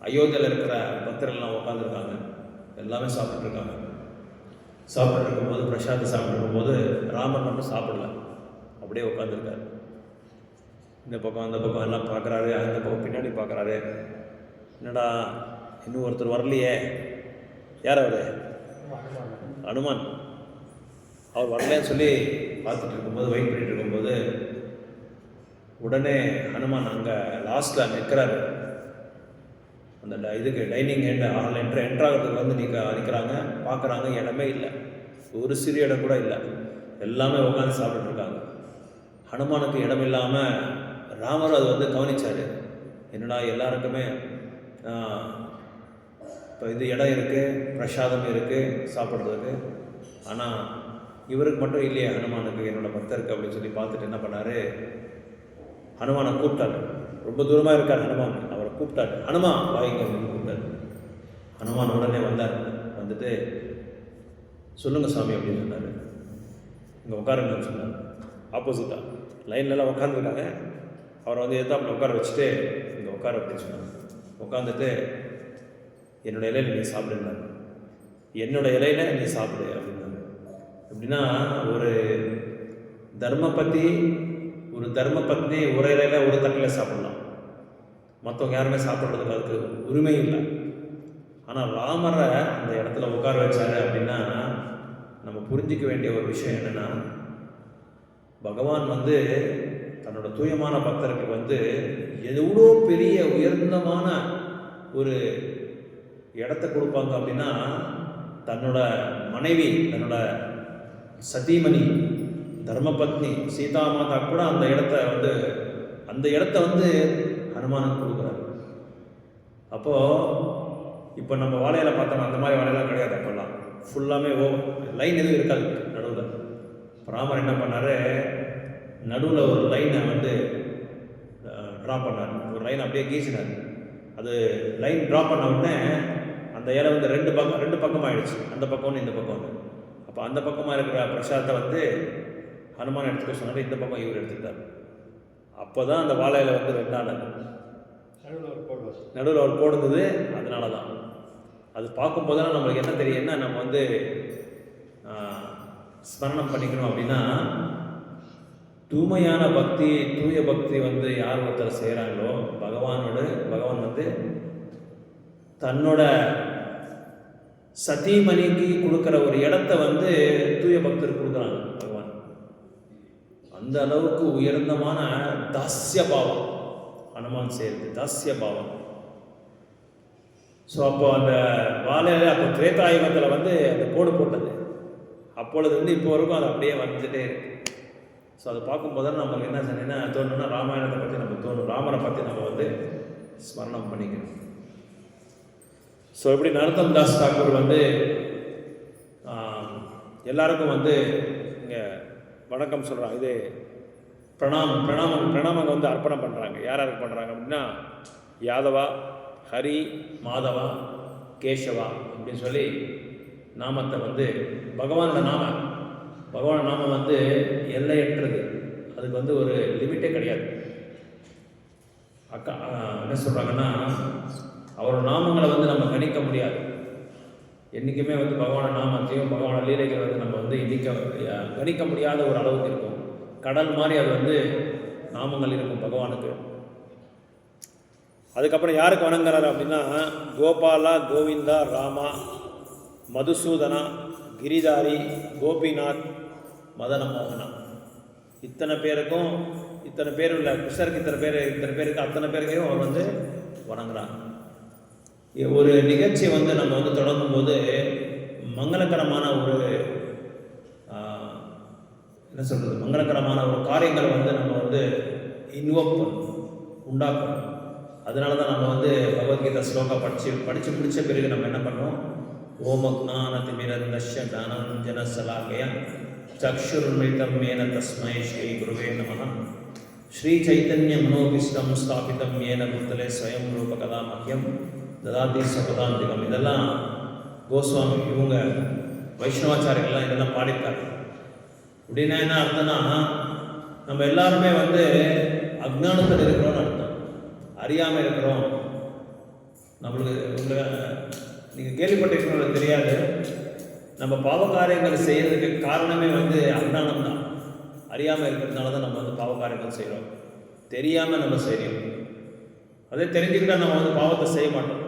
அயோத்தியில் இருக்கிற பக்தர்கள்லாம் உட்காந்துருக்காங்க, எல்லாமே சாப்பிட்டுருக்காங்க. சாப்பிட்டு இருக்கும்போது பிரசாதம் சாப்பிட்டு இருக்கும்போது ராமர் மட்டும் சாப்பிடல, அப்படியே உட்காந்துருக்காரு. இந்த பக்கம் அந்த பக்கம் எல்லாம் பார்க்குறாரு, அந்த பக்கம் பின்னாடி பார்க்குறாரு. என்னடா இன்னும் ஒருத்தர் வரலையே, யார் அவர்? ஹனுமான். அவர் வரலன்னு சொல்லி பார்த்துட்டு இருக்கும்போது, வெயிட் பண்ணிட்டு இருக்கும்போது, உடனே ஹனுமான் அங்கே லாஸ்ட்டில் நிற்கிறாரு. அந்த இதுக்கு டைனிங் ஹால் என்ட்ராகிறதுக்கு வந்து நிற்கிறாங்க, பார்க்குறாங்க. இடமே இல்லை, ஒரு சிறிய இடம் கூட இல்லை, எல்லாமே உட்காந்து சாப்பிட்டுருக்காங்க. ஹனுமானுக்கு இடம் இல்லாமல் ராமர் அது வந்து கவனிச்சார். என்னடா எல்லாருக்குமே இப்போ இது இடம் இருக்குது, பிரசாதம் இருக்குது சாப்பிட்றதுக்கு, ஆனால் இவருக்கு மட்டும் இல்லையே ஹனுமானுக்கு, என்னோடய பக்தருக்கு அப்படின்னு சொல்லி பார்த்துட்டு என்ன பண்ணார், ஹனுமானை கூப்பிட்டாரு. ரொம்ப தூரமாக இருக்கார் ஹனுமான், அவரை கூப்பிட்டாரு. ஹனுமான் வாய்ங்க அப்படின்னு கூப்பிட்டாரு. ஹனுமான் உடனே வந்தார். வந்துட்டு சொல்லுங்கள் சாமி அப்படின்னு சொன்னார். இங்கே உட்காருங்கன்னு சொன்னார். ஆப்போசிட்டாக லைன்லலாம் உட்காந்துருக்காங்க. அவரை வந்து எதாப்பில் உட்கார வச்சுட்டு இங்கே உட்கார அப்படின்னு சொன்னாங்க. உட்காந்துட்டு என்னோடய இலையில் நீ சாப்பிடுனாரு. என்னோடய இலையில் நீ சாப்பிடு அப்படின்னாரு. எப்படின்னா, ஒரு தர்ம பத்னி ஒரு இலையில் ஒரு தட்டில் சாப்பிடலாம், மற்றவங்க யாருமே சாப்பிட்றதுக்கு அதுக்கு உரிமை இல்லை. ஆனால் ராமரை அந்த இடத்துல உட்கார வச்சாரு அப்படின்னா, நம்ம புரிஞ்சிக்க வேண்டிய ஒரு விஷயம் என்னென்னா, பகவான் வந்து தன்னோட தூயமான பக்தருக்கு வந்து எவ்வளோ பெரிய உயர்ந்தமான ஒரு இடத்த கொடுப்பாங்க அப்படின்னா, தன்னோட மனைவி, தன்னோட சதீமணி, தர்மபத்னி சீதா மாதா கூட அந்த இடத்த வந்து ஹனுமானுக்கு கொடுக்குறாரு. அப்போது இப்போ நம்ம வாழையில பார்த்தோம்னா அந்த மாதிரி வாழையெல்லாம் கிடையாது. அப்போல்லாம் ஃபுல்லாமே லைன் எதுவும் இருக்காது நடுவில். ராமர் என்ன பண்ணார், நடுவில் ஒரு லைனை வந்து ட்ரா பண்ணார். ஒரு லைன் அப்படியே கீசினார். அது லைன் ட்ரா பண்ண உடனே அந்த இலை வந்து ரெண்டு பக்கம் ஆகிடுச்சு. அந்த பக்கம் ஒன்று, இந்த பக்கம் ஒன்று. அப்போ அந்த பக்கமாக இருக்கிற பிரசாதத்தை வந்து ஹனுமான் எடுத்துக்க சொன்னார், இந்த பக்கம் இவர் எடுத்துக்கிட்டார். அப்போ தான் அந்த வாழை இலை வந்து ரெண்டானது, நடுவில் ஒரு போடுறது. அதனால தான் அது பார்க்கும்போது தான் நம்மளுக்கு என்ன தெரியும், என்ன நம்ம வந்து ஸ்மரணம் பண்ணிக்கணும் அப்படின்னா, தூய பக்தி வந்து யார் ஒருத்தர் செய்கிறாங்களோ, பகவான் வந்து தன்னோட சதீமணிக்கு கொடுக்குற ஒரு இடத்த வந்து தூய பக்தர் கொடுக்குறாங்க பகவான். அந்த அளவுக்கு உயர்ந்தமான தாஸ்ய பாவம் ஹனுமான் செய்கிறது, தாஸ்ய பாவம். ஸோ அப்போ அந்த வாழையில அப்போ திரேதாயுகத்தில் வந்து அந்த கோடு போட்டது, அப்பொழுது வந்து இப்போ வரைக்கும் அது அப்படியே வந்துட்டே இருக்கு. ஸோ அதை பார்க்கும்போது நம்மளுக்கு என்ன தோணுன்னா, ராமாயணத்தை பற்றி நம்ம தோணும், ராமரை பற்றி நம்ம வந்து ஸ்மரணம் பண்ணிக்கணும். ஸோ இப்படி நரோத்தம் தாஸ் தாக்கூர் வந்து எல்லாருக்கும் வந்து இங்கே வணக்கம் சொல்கிறாங்க. இது பிரணாமங்க வந்து அர்ப்பணம் பண்ணுறாங்க. யாருக்கு பண்ணுறாங்க அப்படின்னா, யாதவா, ஹரி, மாதவா, கேசவா அப்படின்னு சொல்லி நாமத்தை வந்து பகவானோட நாமம் வந்து எல்லையற்றது. அதுக்கு வந்து ஒரு லிமிட்டே கிடையாது. என்ன சொல்கிறாங்கன்னா, அவரோட நாமங்களை வந்து நம்ம கணிக்க முடியாது. என்றைக்குமே வந்து பகவான நாமத்தையும் பகவான லீலைகள் வந்து நம்ம வந்து கணிக்க முடியாத ஒரு அளவுக்கு இருக்கும். கடல் மாதிரி அது வந்து நாமங்கள் இருக்கும் பகவானுக்கு. அதுக்கப்புறம் யாருக்கு வணங்குறாரு அப்படின்னா, கோபாலா, கோவிந்தா, ராமா, மதுசூதனா, கிரிதாரி, கோபிநாத், மதன மோகனா, இத்தனை பேர் உள்ள கிருஷ்ணருக்கு இத்தனை பேருக்கு அத்தனை பேருக்கையும் அவர் வந்து வணங்குறாங்க. ஒரு நிகழ்ச்சி வந்து நம்ம வந்து தொடங்கும் போது மங்களகரமான ஒரு என்ன சொல்கிறது, மங்களகரமான ஒரு காரியங்களை வந்து நம்ம வந்து இன்வோக் பண்ணணும், உண்டாக்கணும். அதனால தான் நம்ம வந்து பகவத்கீதா ஸ்லோகா படித்து முடித்த பிறகு நம்ம என்ன பண்ணோம், ஓமக்ஞானதிமிரந்தஸ்ய ஞானாஞ்சன ஸலாகய சக்ஷுருன்மிலிதம் ஏன தஸ்மை ஸ்ரீ குருவே நமः ஸ்ரீ சைத்தன்ய மனோபீஷ்டம் ஸ்தாபிதம் ஏன பூதலே ஸ்வயம் ரூபகதா மஹ்யம் ததாதி சபதாந்திகம். இதெல்லாம் கோஸ்வாமி இவங்க வைஷ்ணவாச்சாரியர்கள்லாம் இதெல்லாம் பாடியிருக்காங்க. அப்படின்னா என்ன அர்த்தம்னா, நம்ம எல்லாருமே வந்து அஜ்ஞானத்தில் இருக்கிறோம்னு அர்த்தம், அறியாமல் இருக்கிறோம். நம்மளுக்கு நீங்கள் கேள்விப்பட்டிருக்கணும் தெரியாது, நம்ம பாவகாரியங்கள் செய்கிறதுக்கு காரணமே வந்து அஜ்ஞானம் தான். அறியாமல் இருக்கிறதுனால தான் நம்ம வந்து பாவகாரியங்கள் செய்கிறோம், தெரியாமல் நம்ம செய்கிறோம். அதே தெரிஞ்சுக்கிட்டால் நம்ம வந்து பாவத்தை செய்ய மாட்டோம்.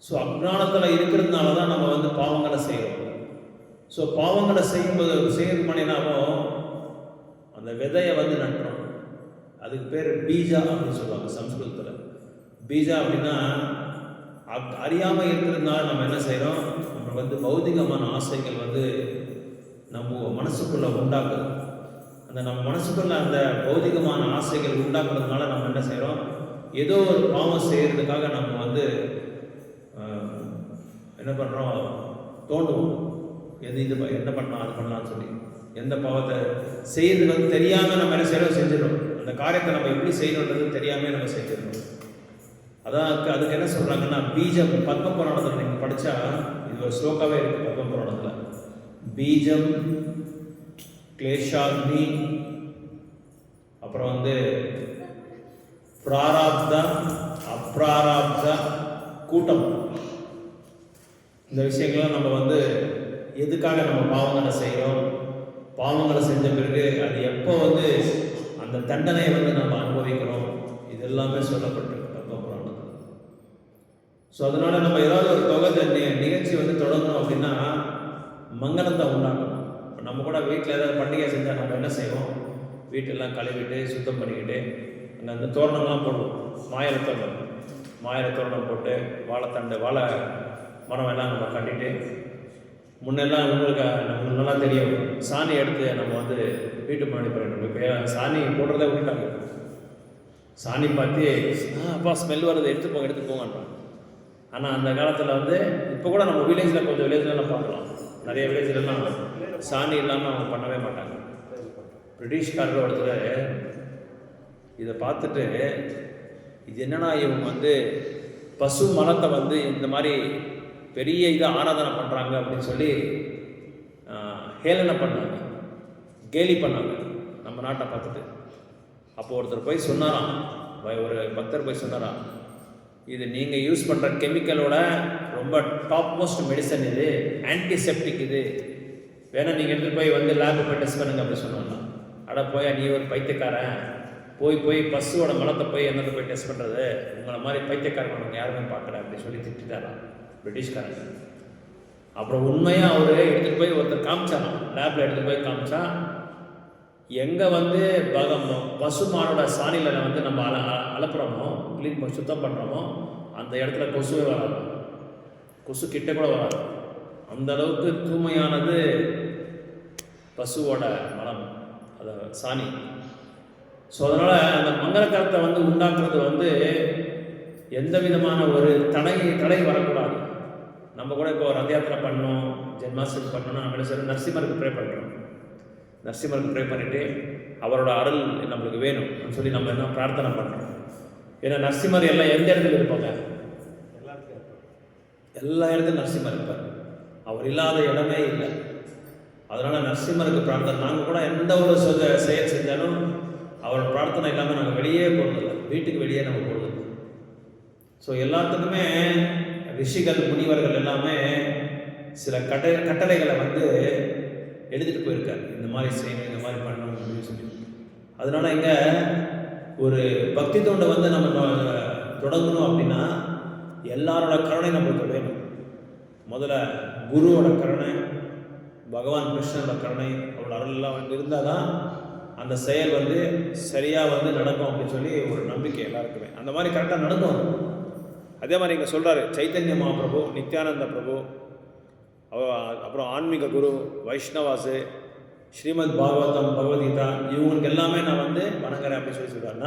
ஸோ அஜ்ஞானத்தில் இருக்கிறதுனால தான் நம்ம வந்து பாவங்களை செய்கிறோம். ஸோ பாவங்களை செய்யறது பண்ணினாலும் அந்த விதையை வந்து நட்டுறோம். அதுக்கு பேர் பீஜா அப்படின்னு சொல்லுவாங்க சம்ஸ்கிருதத்தில். பீஜா அப்படின்னா அறியாமல் இருக்கிறதுனால நம்ம என்ன செய்கிறோம், நம்ம வந்து பௌதிகமான ஆசைகள் வந்து நம்ம மனசுக்குள்ளே உண்டாக்குது. அந்த நம்ம மனசுக்குள்ளே அந்த பௌதிகமான ஆசைகள் உண்டாக்குறதுனால நம்ம என்ன செய்கிறோம், ஏதோ ஒரு பாவம் செய்கிறதுக்காக நம்ம வந்து என்ன பண்ணுறோம், தோண்டுவோம். இது என்ன பண்ணலாம் அது பண்ணலாம்னு சொல்லி எந்த பாவத்தை செய்யறது வந்து தெரியாமல் நம்ம என்ன செய்யறோம், செஞ்சிடறோம். அந்த காரியத்தை நம்ம எப்படி செய்யணுன்றது தெரியாமல் நம்ம செஞ்சிடறோம். அதான் அதுக்கு என்ன சொல்கிறாங்கன்னா, பீஜம் பத்ம புராணத்தில் நீங்கள் படித்தா இது ஒரு ஸ்லோகாவே இருக்குது பத்ம புராணத்தில். பீஜம் கிளேஷாக்னி, அப்புறம் வந்து பிராராப்த அப்ராராப்த கூட்டம். இந்த விஷயங்கள்லாம் நம்ம வந்து எதுக்காக நம்ம பாவங்களை செய்கிறோம், பாவங்களை செஞ்ச பிறகு அது எப்போ வந்து அந்த தண்டனையை வந்து நம்ம அனுபவிக்கிறோம், இது எல்லாமே சொல்லப்பட்டிருக்கு பத்ம புராணத்தில். ஸோ அதனால் நம்ம ஏதாவது ஒரு தொகை நிகழ்ச்சி வந்து தொடங்கணும் அப்படின்னா மங்களத்தை உண்டாக்கணும். இப்போ நம்ம கூட வீட்டில் ஏதாவது பண்டிகை செஞ்சால் நம்ம என்ன செய்வோம், வீட்டெல்லாம் கழுவிட்டு சுத்தம் பண்ணிக்கிட்டு அங்கே அந்த தோரணம்லாம் போடுவோம். மாயில தோரணம் போட்டு வாழைத்தண்டு வாழை மரம் எல்லாம் நம்ம கட்டிட்டு, முன்னெல்லாம் நம்மளுக்கு நல்லா தெரியும், சாணி எடுத்து நம்ம வந்து வீட்டு முன்னாடி போயிட்டு, இப்போ சாணி போடுறதே விட்டுட்டாங்க. சாணி பார்த்து அப்பா ஸ்மெல் வருது, எடுத்து போங்கன்றான். ஆனால் அந்த காலத்தில் வந்து இப்போ கூட நம்ம வில்லேஜில் கொஞ்சம் வில்லேஜ்லாம் பார்க்கலாம், நிறைய வில்லேஜ்லாம் சாணி இல்லாமல் அவங்க பண்ணவே மாட்டாங்க. பிரிட்டிஷ்காரர் ஒருத்தர் இதை பார்த்துட்டு, இது என்னன்னா இவங்க வந்து பசு மலத்தை வந்து இந்த மாதிரி பெரிய இதை ஆராதனை பண்ணுறாங்க அப்படின்னு சொல்லி ஹேளனை பண்ணாங்க, கேலி பண்ணாங்க நம்ம நாட்டை பார்த்துட்டு. அப்போ ஒருத்தர் போய் சொன்னாராம், ஒரு பக்தர் போய் சொன்னாராம், இது நீங்கள் யூஸ் பண்ணுற கெமிக்கலோட ரொம்ப டாப் மோஸ்ட் மெடிசன், இது ஆன்டிசெப்டிக், இது வேணால் நீங்கள் எடுத்துகிட்டு போய் வந்து லேபு போய் டெஸ்ட் பண்ணுங்க அப்படி சொன்னாங்க. அட போய் நீ ஒரு பைத்தியக்காரன், போய் பசுவோட மலத்தை போய் என்னத்தை போய் டெஸ்ட் பண்ணுறது, உங்களை மாதிரி பைத்தியக்காரன் நாங்கள் யாருமே பார்க்கல அப்படின்னு சொல்லி திட்டாராம் பிரிட்டிஷ்காரங்க. அப்புறம் உண்மையாக அவர் எடுத்துகிட்டு போய் ஒருத்தர் காமிச்சாராம், லேபில் எடுத்துகிட்டு போய் காமிச்சா, எங்கே வந்து பசு மாடோட சாணியில் வந்து நம்ம அலப்புறோமோ க்ளீன் சுத்தம் பண்ணுறோமோ அந்த இடத்துல கொசுவே வராது, கொசு கிட்ட கூட வராது. அந்த அளவுக்கு தூய்மையானது பசுவோட மலம், அதை சாணி. ஸோ அதனால் அந்த மங்களகரத்தை வந்து உண்டாக்குறது வந்து எந்த விதமான ஒரு தடை வரக்கூடாது. நம்ம கூட இப்போ ரத யாத்திரை பண்ணோம், ஜென்மாஷ்டமி பண்ணோம்னா நம்ம என்ன செய்யணும், நரசிம்மருக்கு ப்ரே பண்ணுறோம். நரசிம்மருக்கு ப்ரே பண்ணிவிட்டு அவரோட அருள் நம்மளுக்கு வேணும் அப்படின்னு சொல்லி நம்ம என்ன பிரார்த்தனை பண்ணுறோம். ஏன்னா நரசிம்மர் எல்லாம் எந்த இடத்துல இருப்பாங்க, எல்லா இடத்துலையும் நரசிம்மர் இருப்பார், அவர் இல்லாத இடமே இல்லை. அதனால் நரசிம்மருக்கு பிரார்த்தனை. நாங்கள் கூட எந்த ஒரு செயல் செஞ்சாலும் அவரோட பிரார்த்தனை இல்லாமல் நாங்கள் வெளியே போகிறதில்ல, வீட்டுக்கு வெளியே நம்ம போகிறதில்ல. ஸோ எல்லாத்துக்குமே ரிஷிகள் முனிவர்கள் எல்லாமே சில கட்டளைகளை வந்து எழுதிட்டு போயிருக்காரு, இந்த மாதிரி செய்யணும், இந்த மாதிரி பண்ணணும் அப்படின்னு சொல்லி. அதனால இங்கே ஒரு பக்தி தொண்டை வந்து நம்ம தொடங்கணும் அப்படின்னா எல்லாரோட கருணை நம்மளுக்கு வேணும். முதல்ல குருவோட கருணை, பகவான் கிருஷ்ணனோட கருணை, அவரோட அருள்லாம் வந்து இருந்தால் தான் அந்த செயல் வந்து சரியாக வந்து நடக்கும் அப்படின்னு சொல்லி ஒரு நம்பிக்கை எல்லாருக்குமே. அந்த மாதிரி கரெக்டாக நடக்கும். அதே மாதிரி இங்கே சொல்கிறாரு, சைத்தன்ய மகாபிரபு, நித்யானந்த பிரபு, அப்புறம் ஆன்மீக குரு, வைஷ்ணவாசு, ஸ்ரீமத் பாகவதம், பகவத்கீதா இவங்களுக்கு எல்லாமே நான் வந்து வணங்குறேன் அப்படின்னு சொல்லி சொல்கிறார்.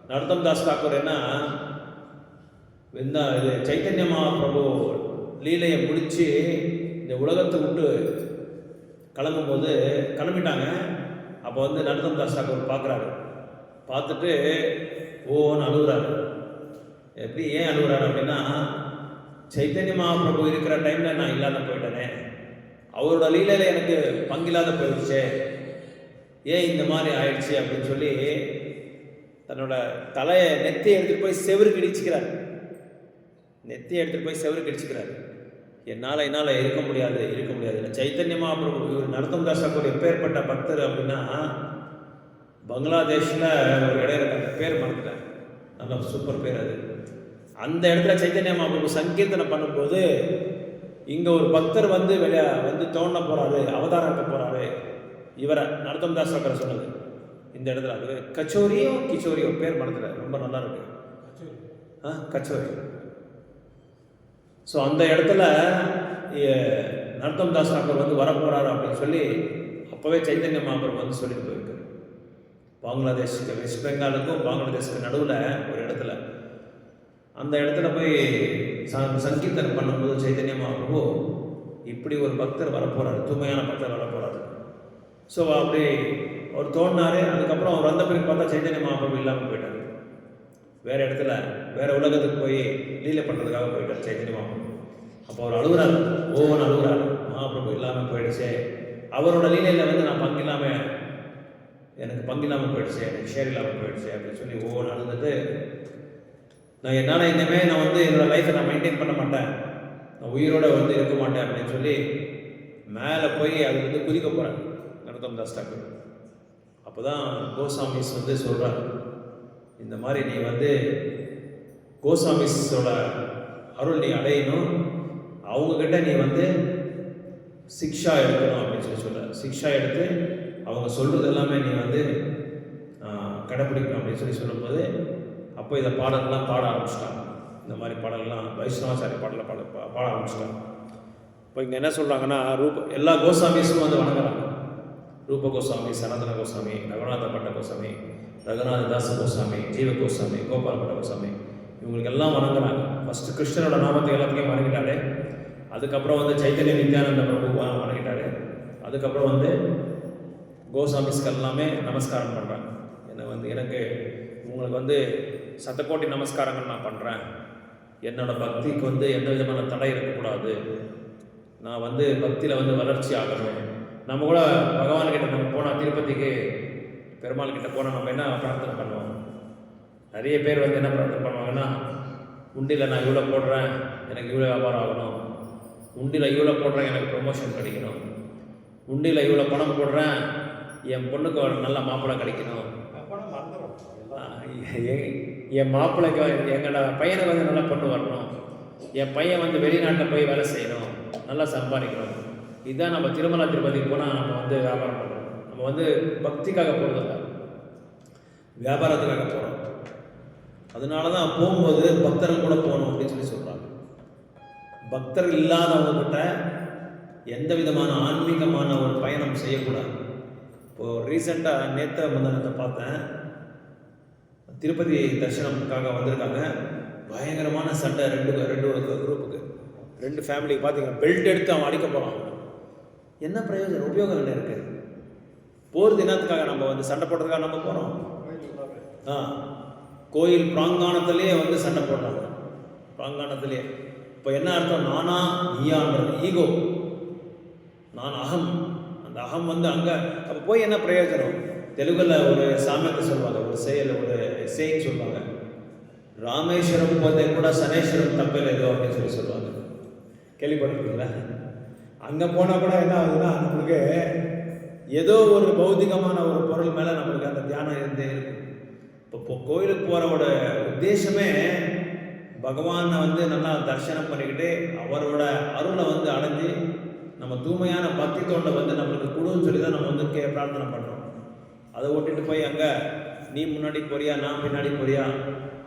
நரோத்தம் தாஸ் தாக்கூர் என்ன இந்த இது சைத்தன்ய மகாபிரபு லீலையை முடித்து இந்த உலகத்தை விட்டு கிளம்பும்போது கிளம்பிட்டாங்க. அப்போ வந்து நரோத்தம் தாஸ் தாக்கூர் பார்க்குறாரு. பார்த்துட்டு ஓன்னு அழுகுறாரு. எப்படி ஏன் அழுகுறாரு அப்படின்னா, சைத்தன்ய மகாபிரபு இருக்கிற டைமில் நான் இல்லாத போயிட்டேனே, அவரோட லீலையில் எனக்கு பங்கில்லாத போயிடுச்சு, ஏன் இந்த மாதிரி ஆயிடுச்சு அப்படின்னு சொல்லி தன்னோட தலையை நெத்தியை எடுத்துகிட்டு போய் செவருக்கு இடிச்சுக்கிறார். என்னால் இருக்க முடியாது. சைத்தன்ய மகாபிரபு இவர் நரோத்தம் தாஸ் தாக்கூர் எப்பேற்பட்ட பக்தர் அப்படின்னா, பங்களாதேஷில் ஒரு இடம் இருக்கு, அந்த பேர் மறந்துட்டேன், நல்ல சூப்பர் பேர் அது. அந்த இடத்துல சைத்தன்ய மகாபிரபு சங்கீர்த்தனை பண்ணும்போது இங்கே ஒரு பக்தர் வந்து வந்து தோண போகிறாரு, அவதாரம் இருக்க போகிறாரு. இவரை நரோத்தம் தாஸ் தாக்கூர் சொன்னது இந்த இடத்துல. அது கிச்சோரியோ பேர் மறந்துட்டேன், ரொம்ப நல்லா இருக்கு, கச்சோரி. ஸோ அந்த இடத்துல நரோத்தம் தாஸ் தாக்கூர் வந்து வரப்போகிறாரு அப்படின்னு சொல்லி அப்போவே சைத்தன்ய மகாபிரபு வந்து சொல்லிட்டு போயிருக்காரு. பங்களாதேஷுக்கு, வெஸ்ட் பெங்காலுக்கும் பங்களாதேஷுக்கு நடுவில் ஒரு இடத்துல, அந்த இடத்துல போய் சங்கீர்த்தனம் பண்ணும்போது சைத்தன்ய மகாபிரபு இப்படி ஒரு பக்தர் வரப்போகிறாரு, தூய்மையான பக்தர் வரப்போகிறாரு. ஸோ அப்படி அவர் தோணினார். அதுக்கப்புறம் அவர் வந்த பிறகு பார்த்தா சைத்தன்ய மகாபிரபு இல்லாமல் போயிட்டார். வேறு இடத்துல வேறு உலகத்துக்கு போய் லீலை பண்ணுறதுக்காக போயிட்டார் சைத்தன்ய மகாபிரபு. அப்போ அவர் அழுகுறாரு, ஓவன் அழுகுறாரு, மகாபிரபு இல்லாமல் போயிடுச்சு, அவரோட லீலையில் வந்து நான் எனக்கு பங்கில்லாமல் போயிடுச்சு, எனக்கு ஷேர் இல்லாமல் போயிடுச்சு அப்படின்னு சொல்லி ஓவன் அழுதுட்டு, நான் என்னால் இனிமேல் நான் வந்து என்னோடய லைஃப்பை நான் மெயின்டைன் பண்ண மாட்டேன், நான் உயிரோடு வந்து இருக்க மாட்டேன் அப்படின்னு சொல்லி மேலே போய் அது வந்து குதிக்க போகிறேன் நரோத்தம் தாஸ் தாக்கூர். அப்போ தான் கோசாமிஸ் வந்து சொல்கிறார், இந்த மாதிரி நீ வந்து கோசாமிஸோட அருள் நீ அடையணும், அவங்கக்கிட்ட நீ வந்து சிக்ஷா எடுக்கணும் அப்படின்னு சொல்லி சொல்கிறார். சிக்ஷா எடுத்து அவங்க சொல்கிறது எல்லாமே நீ வந்து கடைப்பிடிக்கணும் அப்படின்னு சொல்லி சொல்லும்போது, அப்போ இதை பாடலாம் பாட ஆரம்பிச்சிட்டாங்க. இந்த மாதிரி பாடலாம் வைஷ்ணவாச்சாரிய பாடலை பாட ஆரம்பிச்சிட்டாங்க. இப்போ இங்கே என்ன சொல்கிறாங்கன்னா, எல்லா கோசாமிஸும் வந்து வணங்குறாங்க. ரூப கோசாமி, சனாதன கோசாமி, ரகுநாத பட்ட கோசாமி, ரகுநாத தாச கோசாமி, ஜீவ கோசாமி, கோபால பட்ட கோசாமி, இவங்களுக்கு எல்லாம் வணங்குறாங்க. ஃபஸ்ட்டு கிருஷ்ணனோட நாமத்தை எல்லாத்துக்கும் வணங்கிட்டாரு. அதுக்கப்புறம் வந்து சைத்தன்ய நித்யானந்த பிரபு வணங்கிட்டாரு. அதுக்கப்புறம் வந்து கோசாமிஸ்க்கு எல்லாமே நமஸ்காரம் பண்ணுறாங்க. எனக்கு உங்களுக்கு வந்து சத்தக்கோட்டி நமஸ்காரங்கள் நான் பண்ணுறேன். என்னோடய பக்திக்கு வந்து எந்த விதமான தடை இருக்கக்கூடாது. நான் வந்து பக்தியில் வந்து வளர்ச்சி ஆகணும். நம்ம கூட பகவான்கிட்ட நம்ம போனால், திருப்பதிக்கு பெருமாள் கிட்ட போனால் நம்ம என்ன பிரார்த்தனை பண்ணுவோம்? நிறைய பேர் வந்து என்ன பிரார்த்தனை பண்ணுவாங்கன்னா, உண்டியில் நான் இவ்வளோ போடுறேன், எனக்கு இவ்வளோ வியாபாரம் ஆகணும். உண்டியில் இவ்வளோ போடுறேன், எனக்கு ப்ரொமோஷன் கிடைக்கணும். உண்டியில் இவ்வளோ பணம் போடுறேன், என் பொண்ணுக்கு ஒரு நல்ல மாப்பிள்ளை கிடைக்கணும். என் மாப்பிள்ளைக்கு எங்களோட பையனுக்கு வந்து நல்லா பொண்ணு வரணும். என் பையன் வந்து வெளிநாட்டில் போய் வேலை செய்யணும், நல்லா சம்பாதிக்கணும். இதுதான் நம்ம திருமலா திருப்பதிக்கு போனால் நம்ம வந்து வியாபாரம் பண்ணுறோம். நம்ம வந்து பக்திக்காக போகிறதில்ல, வியாபாரத்துக்காக போகிறோம். அதனால தான் போகும்போது பக்தர்கள் கூட போகணும் அப்படின்னு சொல்லி சொல்கிறாங்க. பக்தர்கள் இல்லாதவங்கக்கிட்ட எந்த விதமான ஆன்மீகமான ஒரு பயணம் செய்யக்கூடாது. இப்போது ரீசெண்டாக முந்தானத்தை பார்த்தேன், திருப்பதி தரிசனத்துக்காக வந்திருக்காங்க. பயங்கரமான சண்டை ரெண்டு குரூப்புக்கு, ரெண்டு ஃபேமிலிக்கு. பார்த்தீங்கன்னா பெல்ட் எடுத்து அவன் அடிக்க போகிறான். என்ன பிரயோஜனம்? உபயோகம் என்ன இருக்குது? போர் தினத்துக்காக நம்ம வந்து சண்டை போடுறதுக்காக நம்ம போகிறோம். கோயில் பிராங்காணத்திலேயே வந்து சண்டை போடுறாங்க, பிராங்காணத்திலேயே. இப்போ என்ன அர்த்தம்? நானா நீயான்றது ஈகோ, நான் அகம். அந்த அகம் வந்து அங்கே அப்போ போய் என்ன பிரயோஜனம்? தெலுங்குல ஒரு சாமியத்தை சொல்லுவாங்க, ஒரு சேயிங் சொல்லுவாங்க, ராமேஸ்வரம் போதே கூட சனேஸ்வரம் தப்பில்லைதோ அப்படின்னு சொல்லுவாங்க. கேள்விப்பட்டிருக்கீங்களா? அங்கே போனால் கூட என்ன ஆகுதுன்னா, நம்மளுக்கு ஏதோ ஒரு பௌதிகமான ஒரு பொருள் மேலே நம்மளுக்கு அந்த தியானம் இருந்தே இருக்கும். இப்போ கோயிலுக்கு போகிறவோட உத்தேசமே பகவானை வந்து நல்லா தரிசனம் பண்ணிக்கிட்டு அவரோட அருளை வந்து அடைஞ்சு நம்ம தூய்மையான பக்தி தோண்டை வந்து நம்மளுக்கு கொடுன்னு சொல்லி தான் நம்ம வந்து பிரார்த்தனை பண்ணுறோம். அதை ஓட்டிட்டு போய் அங்கே நீ முன்னாடி போறியா, நான் பின்னாடி போறியா?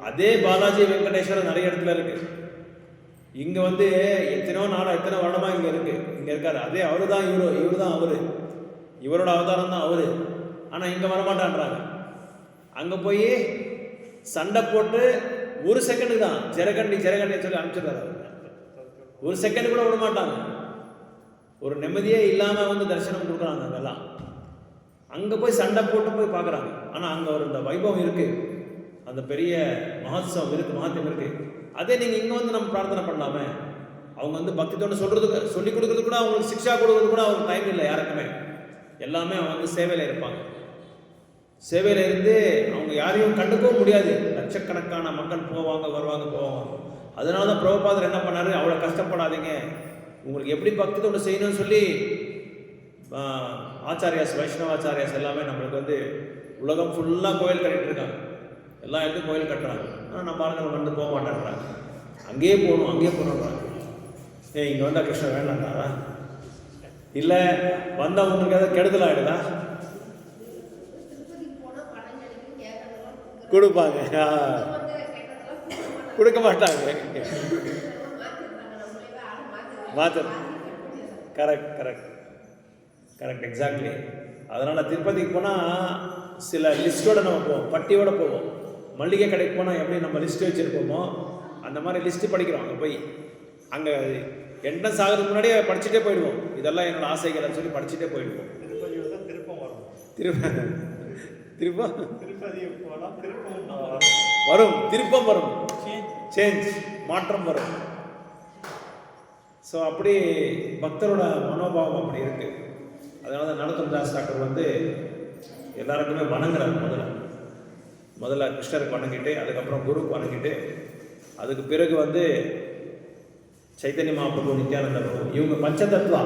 அதே பாலாஜி வெங்கடேஸ்வரர் நிறைய இடத்துல இருக்குது. இங்கே வந்து எத்தனை வருடமாக இங்கே இருக்காரு. அதே அவரு தான் இவரு தான் அவரு. இவரோட அவதாரம் தான் அவரு. ஆனால் இங்கே வரமாட்டான்றாங்க. அங்கே போய் சண்டை போட்டு ஒரு செகண்டுக்கு தான் ஜெரகண்டி சொல்லி அனுப்பிச்சிடுறாரு. ஒரு செகண்ட் கூட விட மாட்டாங்க. ஒரு நிம்மதியே இல்லாமல் வந்து தரிசனம் கொடுக்குறாங்க. அங்கெல்லாம் அங்கே போய் சண்டை போட்டு போய் பார்க்குறாங்க. ஆனால் அங்கே ஒரு இந்த வைபவம் இருக்குது, அந்த பெரிய மகோத்சவம் இருக்குது, மகத்துவம் இருக்குது. அதே நீங்கள் இங்கே வந்து நம்ம பிரார்த்தனை பண்ணலாமே. அவங்க வந்து பக்தித்தோடு சொல்கிறதுக்கு சொல்லிக் கொடுக்குறது கூட, அவங்களுக்கு சிக்ஷா கொடுக்குறது கூட அவங்களுக்கு டைம் இல்லை யாருக்குமே. எல்லாமே அவங்க வந்து சேவையில் இருப்பாங்க. சேவையில் இருந்து அவங்க யாரையும் கண்டுக்கவும் முடியாது. லட்சக்கணக்கான மக்கள் போவாங்க வருவாங்க. அதனால தான் பிரபுபாதர் என்ன பண்ணாரு, அவ்வளோ கஷ்டப்படாதீங்க, உங்களுக்கு எப்படி பக்தித்தோடு செய்யணும்னு சொல்லி ஆச்சாரியாஸ், வைஷ்ணவாச்சாரியாஸ் எல்லாமே நம்மளுக்கு வந்து உலகம் ஃபுல்லாக கோயில் கட்டிட்டு இருக்காங்க. எல்லா இடத்துக்கும் கோயில் கட்டுறாங்க. ஆனால் நம்ம ஆளுங்க வந்து போக மாட்டேன்றாங்க. அங்கேயே போகணுன்றாங்க. இங்கே வந்தால் கிருஷ்ணன் வேண்டாம்டாரா? இல்லை வந்தால் உங்களுக்கு ஏதாவது கெடுதல் ஆகிடுதா? கொடுப்பாங்க, கொடுக்க மாட்டாங்க. மாற்ற கரெக்ட் எக்ஸாக்ட்லி. அதனால் திருப்பதிக்கு போனால் சில லிஸ்ட்டோடு நம்ம போவோம், பட்டியோடு போவோம். மளிகை கடைக்கு போனால் எப்படி நம்ம லிஸ்ட்டு வச்சுருப்போமோ அந்த மாதிரி லிஸ்ட்டு படிக்கிறோம். அங்கே போய் அங்கே என்ட்ரன்ஸ் ஆகிறதுக்கு முன்னாடியே படிச்சுட்டே போயிடுவோம். இதெல்லாம் என்னோடய ஆசைகள்னு சொல்லி படிச்சுட்டே போயிடுவோம். திருப்பதி வந்து திருப்பம் வரும். திருப்பதி போனால் திருப்பம் வரும், சேஞ்ச், மாற்றம் வரும். ஸோ அப்படி பக்தரோட மனோபாவம் அப்படி இருக்குது. அதனால தான் நரோத்தம் தாஸ் டாக்டர் வந்து எல்லாருக்குமே வணங்குறாரு. முதல்ல கிருஷ்ணருக்கு வணங்கிட்டு, அதுக்கப்புறம் குருக்கு வணங்கிட்டு, அதுக்கு பிறகு வந்து சைத்தன்ய மகாபிரபு, நித்யானந்த பிரபு, இவங்க பஞ்சதத்வா.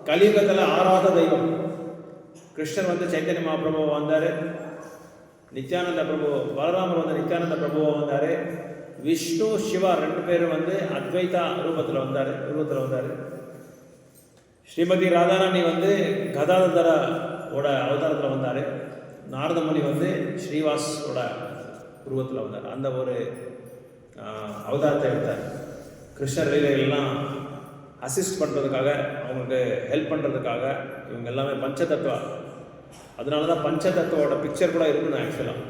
கலியுகத்தில் 6வது தெய்வம். கிருஷ்ணர் வந்து சைத்தன்ய மகாபிரபுவை வந்தார், நித்யானந்த பிரபு, பலராமர் வந்து நித்யானந்த பிரபுவை வந்தார், விஷ்ணு சிவா 2 பேரும் வந்து அத்வைதா ரூபத்தில் வந்தார். ஸ்ரீமதி ராதாராணி வந்து கதாதரோட அவதாரத்தில் வந்தார். நாரதமுனி வந்து ஸ்ரீவாஸோட உருவத்தில் வந்தார். அந்த ஒரு அவதாரத்தை எடுத்தார். கிருஷ்ணர் லீலைகள்லாம் அசிஸ்ட் பண்ணுறதுக்காக, அவங்களுக்கு ஹெல்ப் பண்ணுறதுக்காக இவங்க எல்லாமே பஞ்சதத்துவா. அதனால தான் பஞ்சதத்துவோட பிக்சர் கூட இருக்கணும். ஆக்சுவலாக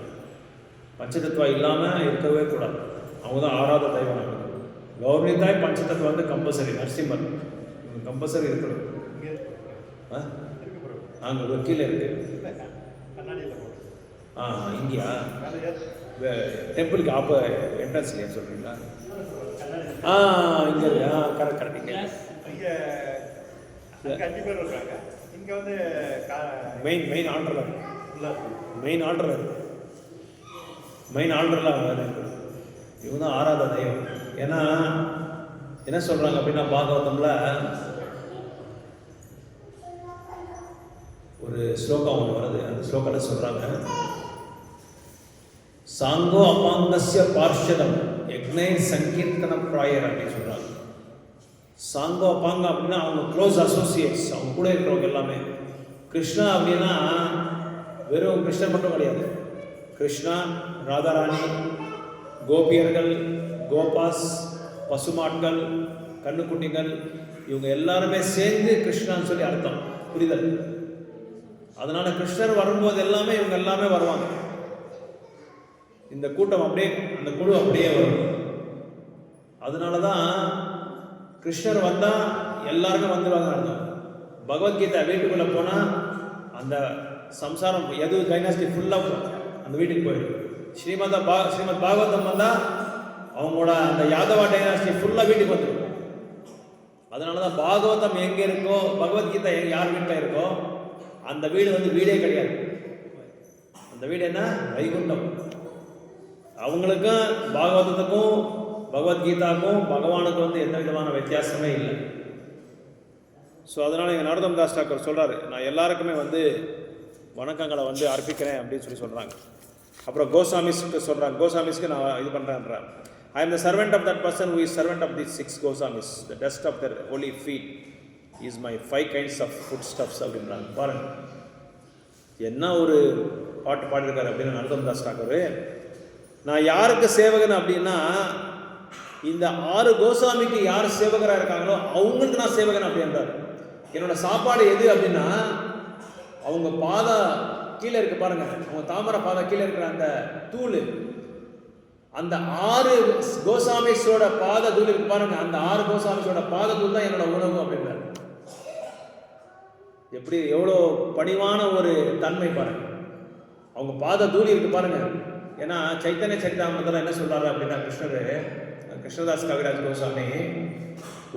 பஞ்சதத்துவா இல்லாமல் இருக்கவே கூடாது. அவங்க தான் 6வது தெய்வம். கௌரி தாய் பஞ்சதத்துவம் வந்து கம்பல்சரி. நரசிம்மர் இவங்க கம்பல்சரி இருக்கணும். அங்கே கீழே இருக்கு. இங்கேயா டெம்பிளுக்கு என்ட்ரன்ஸ்லையா சொல்கிறீங்களா? இங்கே இருக்கு. கரெக்ட். இங்கே 5 பேர் இருக்காங்க. இங்கே வந்து மெயின் ஆர்டரில் இருக்கு. இவங்க தான் 6வது தெய்வம். ஏன்னா என்ன சொல்கிறாங்க அப்படின்னா, பாகவதம்ல ஒரு ஸ்லோகம் ஒன்று வருது. அந்த ஸ்லோகத்தில் சொல்கிறாங்க, சாங்கோ அபாங்கஸ்ய பார்ஷதம் யக்னே சங்கீர்த்தன பிராயர் அப்படின்னு சொல்கிறாங்க. சாங்கோ அப்பாங்க அப்படின்னா அவங்க க்ளோஸ் அசோசியேட்ஸ், அவங்க கூட இருக்கிறவங்க எல்லாமே. கிருஷ்ணா அப்படின்னா வெறும் கிருஷ்ணன் மட்டும் கிடையாது. கிருஷ்ணா, ராதாராணி, கோபியர்கள், கோபாஸ், பசுமாட்கள், கண்ணுக்குட்டிகள், இவங்க எல்லாருமே சேர்ந்து கிருஷ்ணான்னு சொல்லி அர்த்தம், புரிதல். அதனால கிருஷ்ணர் வரும்போது எல்லாமே இவங்க எல்லாமே வருவாங்க. இந்த கூட்டம் அப்படியே, அந்த குழு அப்படியே வரும். அதனால தான் கிருஷ்ணர் வந்தால் எல்லாருமே வந்துடுவாங்க அர்த்தம். பகவத்கீதை வீட்டுக்குள்ளே போனால் அந்த சம்சாரம் எது டைனாஸ்டி ஃபுல்லாக அந்த வீட்டுக்கு போயிடும். ஸ்ரீமத் பாகவதம் வந்தால் அவங்களோட அந்த யாதவா டைனாஸ்டி ஃபுல்லாக வீட்டுக்கு வந்துடும். அதனால தான் பாகவதம் எங்கே இருக்கோ, பகவத்கீதை யார் வீட்டில் இருக்கோ அந்த வீடு வந்து வீடே கிடையாது. அந்த வீடு என்ன? வைகுண்டம். அவங்களுக்கும் பாகவதத்துக்கும் பகவத்கீதாவுக்கும் பகவானுக்கும் வந்து எந்த விதமான வித்தியாசமே இல்லை. ஸோ அதனால் எங்கள் நரோத்தம் தாஸ் டாக்கர் சொல்கிறாரு, நான் எல்லாருக்குமே வந்து வணக்கங்களை வந்து அர்ப்பிக்கிறேன் அப்படின்னு சொல்கிறாங்க. அப்புறம் கோசாமிஸ்க்கு சொல்கிறாங்க, கோசாமிஸ்க்கு நான் இது பண்ணுறேன்றான். I am the servant of that person who is servant of the 6 Goswamis. The dust of their holy feet is my 5 kinds of food stuffs அப்படின்றாங்க. பாருங்கள் என்ன ஒரு பாட்டு பாடியிருக்காரு அப்படின்னு நரோத்தம் தாஸ் டாக்கர். நான் யாருக்கு சேவகன் அப்படின்னா, இந்த 6 கோசாமிக்கு யார் சேவகராக இருக்காங்களோ அவங்களுக்கு நான் சேவகன் அப்படின்றார். என்னோட சாப்பாடு எது அப்படின்னா, அவங்க பாதை கீழே இருக்கு பாருங்க, அவங்க தாமரை பாதை கீழே இருக்கிற அந்த தூள், அந்த 6 கோசாமிஸோட பாத தூள் இருக்கு பாருங்க, அந்த 6 கோசாமிஸோட பாத தூள் தான் என்னோட உணவு அப்படின்றார். எப்படி எவ்வளோ பணிவான ஒரு தன்மை பாருங்க. அவங்க பாத தூளி இருக்கு பாருங்க. ஏன்னா சைத்தன்ய சரிதாமிரத்தில் என்ன சொல்றாரு அப்படின்னா, கிருஷ்ணதாஸ் கவிராஜ் கோசாமி,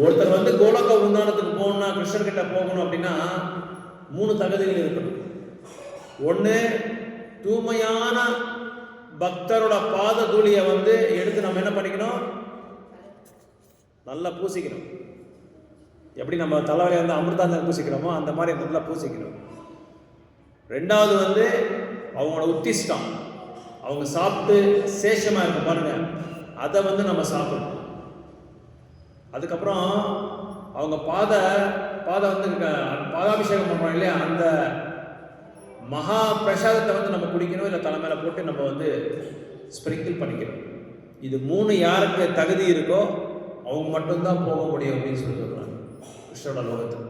ஒருத்தர் வந்து கோலோக விருந்தானத்துக்கு போகணும்னா, கிருஷ்ணர்கிட்ட போகணும் அப்படின்னா 3 தகுதிகள் இருக்கணும். ஒன்று, தூய்மையான பக்தரோட பாத தூளியை வந்து எடுத்து நம்ம என்ன பண்ணிக்கணும், நல்லா பூசிக்கணும். எப்படி நம்ம தலைவலியை வந்து அமிர்தாஞ்சல் பூசிக்கிறோமோ அந்த மாதிரி நல்லா பூசிக்கணும். 2வது வந்து அவங்களோட உத்திஷ்டம், அவங்க சாப்பிட்டு சேஷமாக இருக்க பாருங்க, அதை வந்து நம்ம சாப்பிடணும். அதுக்கப்புறம் அவங்க பாதை வந்து பாதாபிஷேகம் பண்ணுறோம் இல்லையா, அந்த மகா பிரசாதத்தை வந்து நம்ம குடிக்கணும், இல்லை தலைமையில போட்டு நம்ம வந்து ஸ்ப்ரிங்கிள் பண்ணிக்கணும். இது 3 யாருக்கு தகுதி இருக்கோ அவங்க மட்டும்தான் போக முடியும் அப்படின்னு சொல்லி சொல்கிறாங்க கிருஷ்ணோட லோகத்தில்.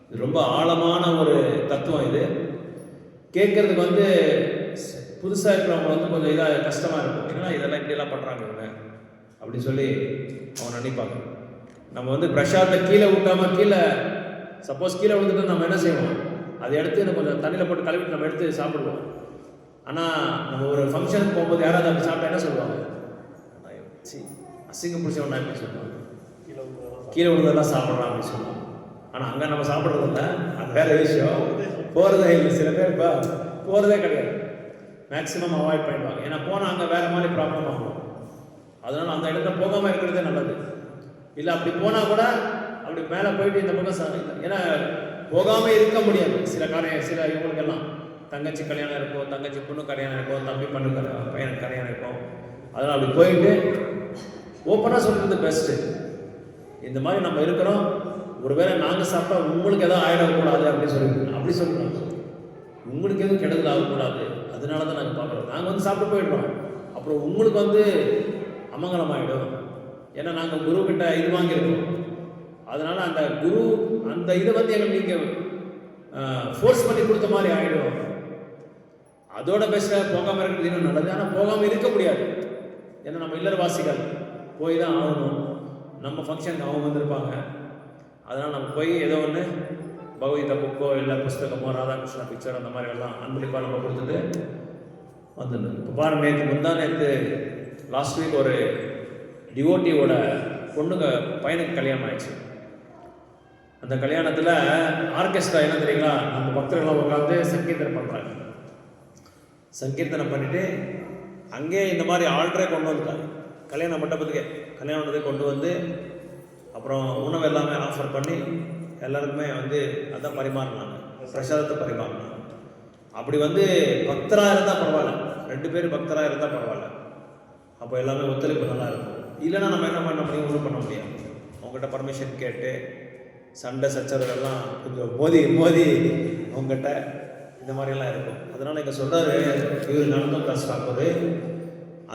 இது ரொம்ப ஆழமான ஒரு தத்துவம். இது கேட்கறதுக்கு வந்து புதுசாக இருக்கிறவங்க வந்து கொஞ்சம் இதாக கஷ்டமாக இருக்கும். ஏன்னா இதெல்லாம் இப்படியெல்லாம் பண்ணுறாங்க இவங்க அப்படின்னு சொல்லி அவங்க நினைப்பாங்க. நம்ம வந்து பிரசாதத்தை கீழே விட்டாமல், சப்போஸ் கீழே விழுந்துட்டு நம்ம என்ன செய்வோம், அதை எடுத்து கொஞ்சம் தண்ணியில் போட்டு கழுவிட்டு நம்ம எடுத்து சாப்பிடுவோம். ஆனால் நம்ம ஒரு ஃபங்க்ஷனுக்கு போகும்போது யாராவது அப்படி சாப்பிட்டா என்ன சொல்லுவாங்க, அசிங்கம் பிடிச்சவனா அப்படின்னு சொல்லுவாங்க, கீழே விழுந்தெல்லாம் சாப்பிட்றான் அப்படின்னு சொல்லுவாங்க. ஆனால் அங்கே நம்ம சாப்பிட்றது இல்லை, அது வேற விஷயம். போகிறதே இல்லை, சில பேர் இப்போ போகிறதே கிடையாது, மேக்ஸிமம் அவாய்ட் பண்ணிடுவாங்க. ஏன்னா போனால் அங்கே வேறு மாதிரி ப்ராப்ளம் ஆகும். அதனால் அந்த இடத்துல போகாமல் இருக்கிறதே நல்லது. இல்லை அப்படி போனால் கூட அப்படி மேலே போயிட்டு இந்த பக்கம், ஏன்னா போகாமல் இருக்க முடியாது. சில இவங்களுக்கெல்லாம் தங்கச்சி கல்யாணம் இருக்கும், தங்கச்சி பொண்ணு கல்யாணம் இருக்கும், தம்பி பண்ணு பையனுக்கு கல்யாணம் இருக்கும். அதனால் அப்படி போயிட்டு ஓப்பனாக சொல்கிறது பெஸ்ட்டு. இந்த மாதிரி நம்ம இருக்கிறோம், ஒருவேளை நாங்கள் சாப்பிட்டா உங்களுக்கு எதாவது ஆகிடக்கூடாது அப்படின்னு அப்படி சொல்லுவோம். உங்களுக்கு எதுவும் கெடுதல் ஆகக்கூடாது, அதனால தான் நாங்கள் பார்க்குறோம். நாங்கள் வந்து சாப்பிட்டு போயிடுறோம், அப்புறம் உங்களுக்கு வந்து அமங்கலம் ஆகிடும். ஏன்னா நாங்கள் குருக்கிட்ட இது வாங்கியிருக்கோம். அதனால் அந்த குரு அந்த இதை வந்து எங்களுக்கு நீங்கள் ஃபோர்ஸ் பண்ணி கொடுத்த மாதிரி ஆகிடும். அதோட பெஸ்ட்டாக போகாமல் இருக்கிறது இன்னும் நல்லது. ஆனால் போகாமல் இருக்க முடியாது, ஏன்னா நம்ம இல்லறவாசிகள் போய் தான் ஆகணும். நம்ம ஃபங்க்ஷனுக்கு அவங்க வந்திருப்பாங்க, அதனால் நம்ம போய் ஏதோ ஒன்று பகவத்கீதா புக்கோ இல்லை புஸ்தகமோ ராதாகிருஷ்ணா பிக்சர் அந்த மாதிரி எல்லாம் அன்பளிப்பாக நம்ம கொடுத்துட்டு வந்துடணும். இப்போ பாருங்க, நேற்று லாஸ்ட் வீக் ஒரு டிவோட்டியோட பையனுக்கு கல்யாணம் ஆயிடுச்சு. அந்த கல்யாணத்தில் ஆர்கெஸ்ட்ரா என்ன தெரியுங்களா, நம்ம பக்தர்கள்லாம் உட்காந்து சங்கீர்த்தனை பண்ணுறாங்க. சங்கீர்த்தனை பண்ணிவிட்டு அங்கே இந்த மாதிரி ஆல்ட்ரே கொண்டு வந்துட்டாங்க. கல்யாண மண்டபத்துக்கு கொண்டு வந்து அப்புறம் உணவு எல்லாமே ஆஃபர் பண்ணி எல்லாருக்குமே வந்து அதான் பரிமாறினாங்க, பிரசாதத்தை பரிமாறினாங்க. அப்படி வந்து பக்தராக இருந்தால் பரவாயில்ல, 2 பேர் பக்தராக இருந்தால் பரவாயில்ல, அப்போ எல்லாமே ஒத்துழைப்பு நல்லா இருக்கும். இல்லைன்னா நம்ம என்ன பண்ண முடியும், ஒன்றும் பண்ண முடியாது. அவங்ககிட்ட பர்மிஷன் கேட்டு சண்டை சச்சரவுகள்லாம் கொஞ்சம் மோதி அவங்ககிட்ட இந்த மாதிரியெல்லாம் இருக்கும். அதனால் இங்கே சொல்கிறாரு இவர் நலந்தோதாஸ் தாக்கூர்,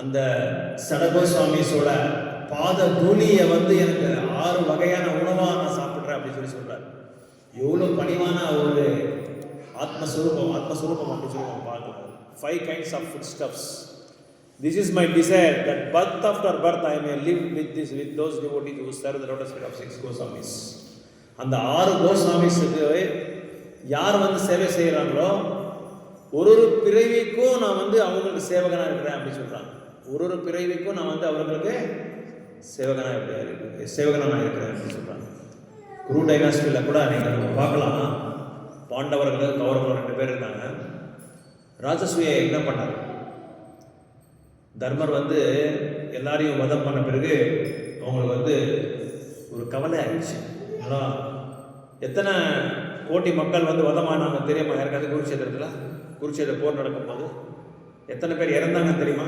அந்த சடகோஸ்வாமிஸோட பாத தூளியை வந்து எனக்கு 6 வகையான உணவாக நான் சாப்பிட்றேன் அப்படின்னு சொல்கிறார். எவ்வளோ பணிவான ஒரு ஆத்மஸ்வரூபம் அப்படின்னு சொல்லி நம்ம பார்க்கலாம். 5 kinds of foodstuffs. This is my desire that birth after birth I may live with those devotees who serve the lotus feet of 6 Goswamis. அந்த 6 கோஸ்வாமிஸுக்கு யார் வந்து சேவை செய்கிறாங்களோ ஒரு பிறவிக்கும் நான் வந்து அவங்களுக்கு சேவகனாக இருக்கிறேன் அப்படின்னு சொல்கிறாங்க. ஒரு பிறவிக்கும் நான் வந்து அவர்களுக்கு சேவகனாக இருக்கிறேன் அப்படின்னு சொல்கிறாங்க. குரு டைனாஸ்டியில் கூட நீங்கள் பார்க்கலாம், பாண்டவர்கள் கௌரவர்கள் 2 பேர் இருக்காங்க. ராஜசூய என்ன பண்ணார், தர்மர் வந்து எல்லாரையும் வதம் பண்ண பிறகு அவங்களுக்கு வந்து ஒரு கவலை ஆயிடுச்சு. எத்தனை கோடி மக்கள் வந்து வதமானாங்க தெரியுமா யாருக்காவது? குருட்சேத்திர போர் நடக்கும்போது எத்தனை பேர் இறந்தாங்க தெரியுமா?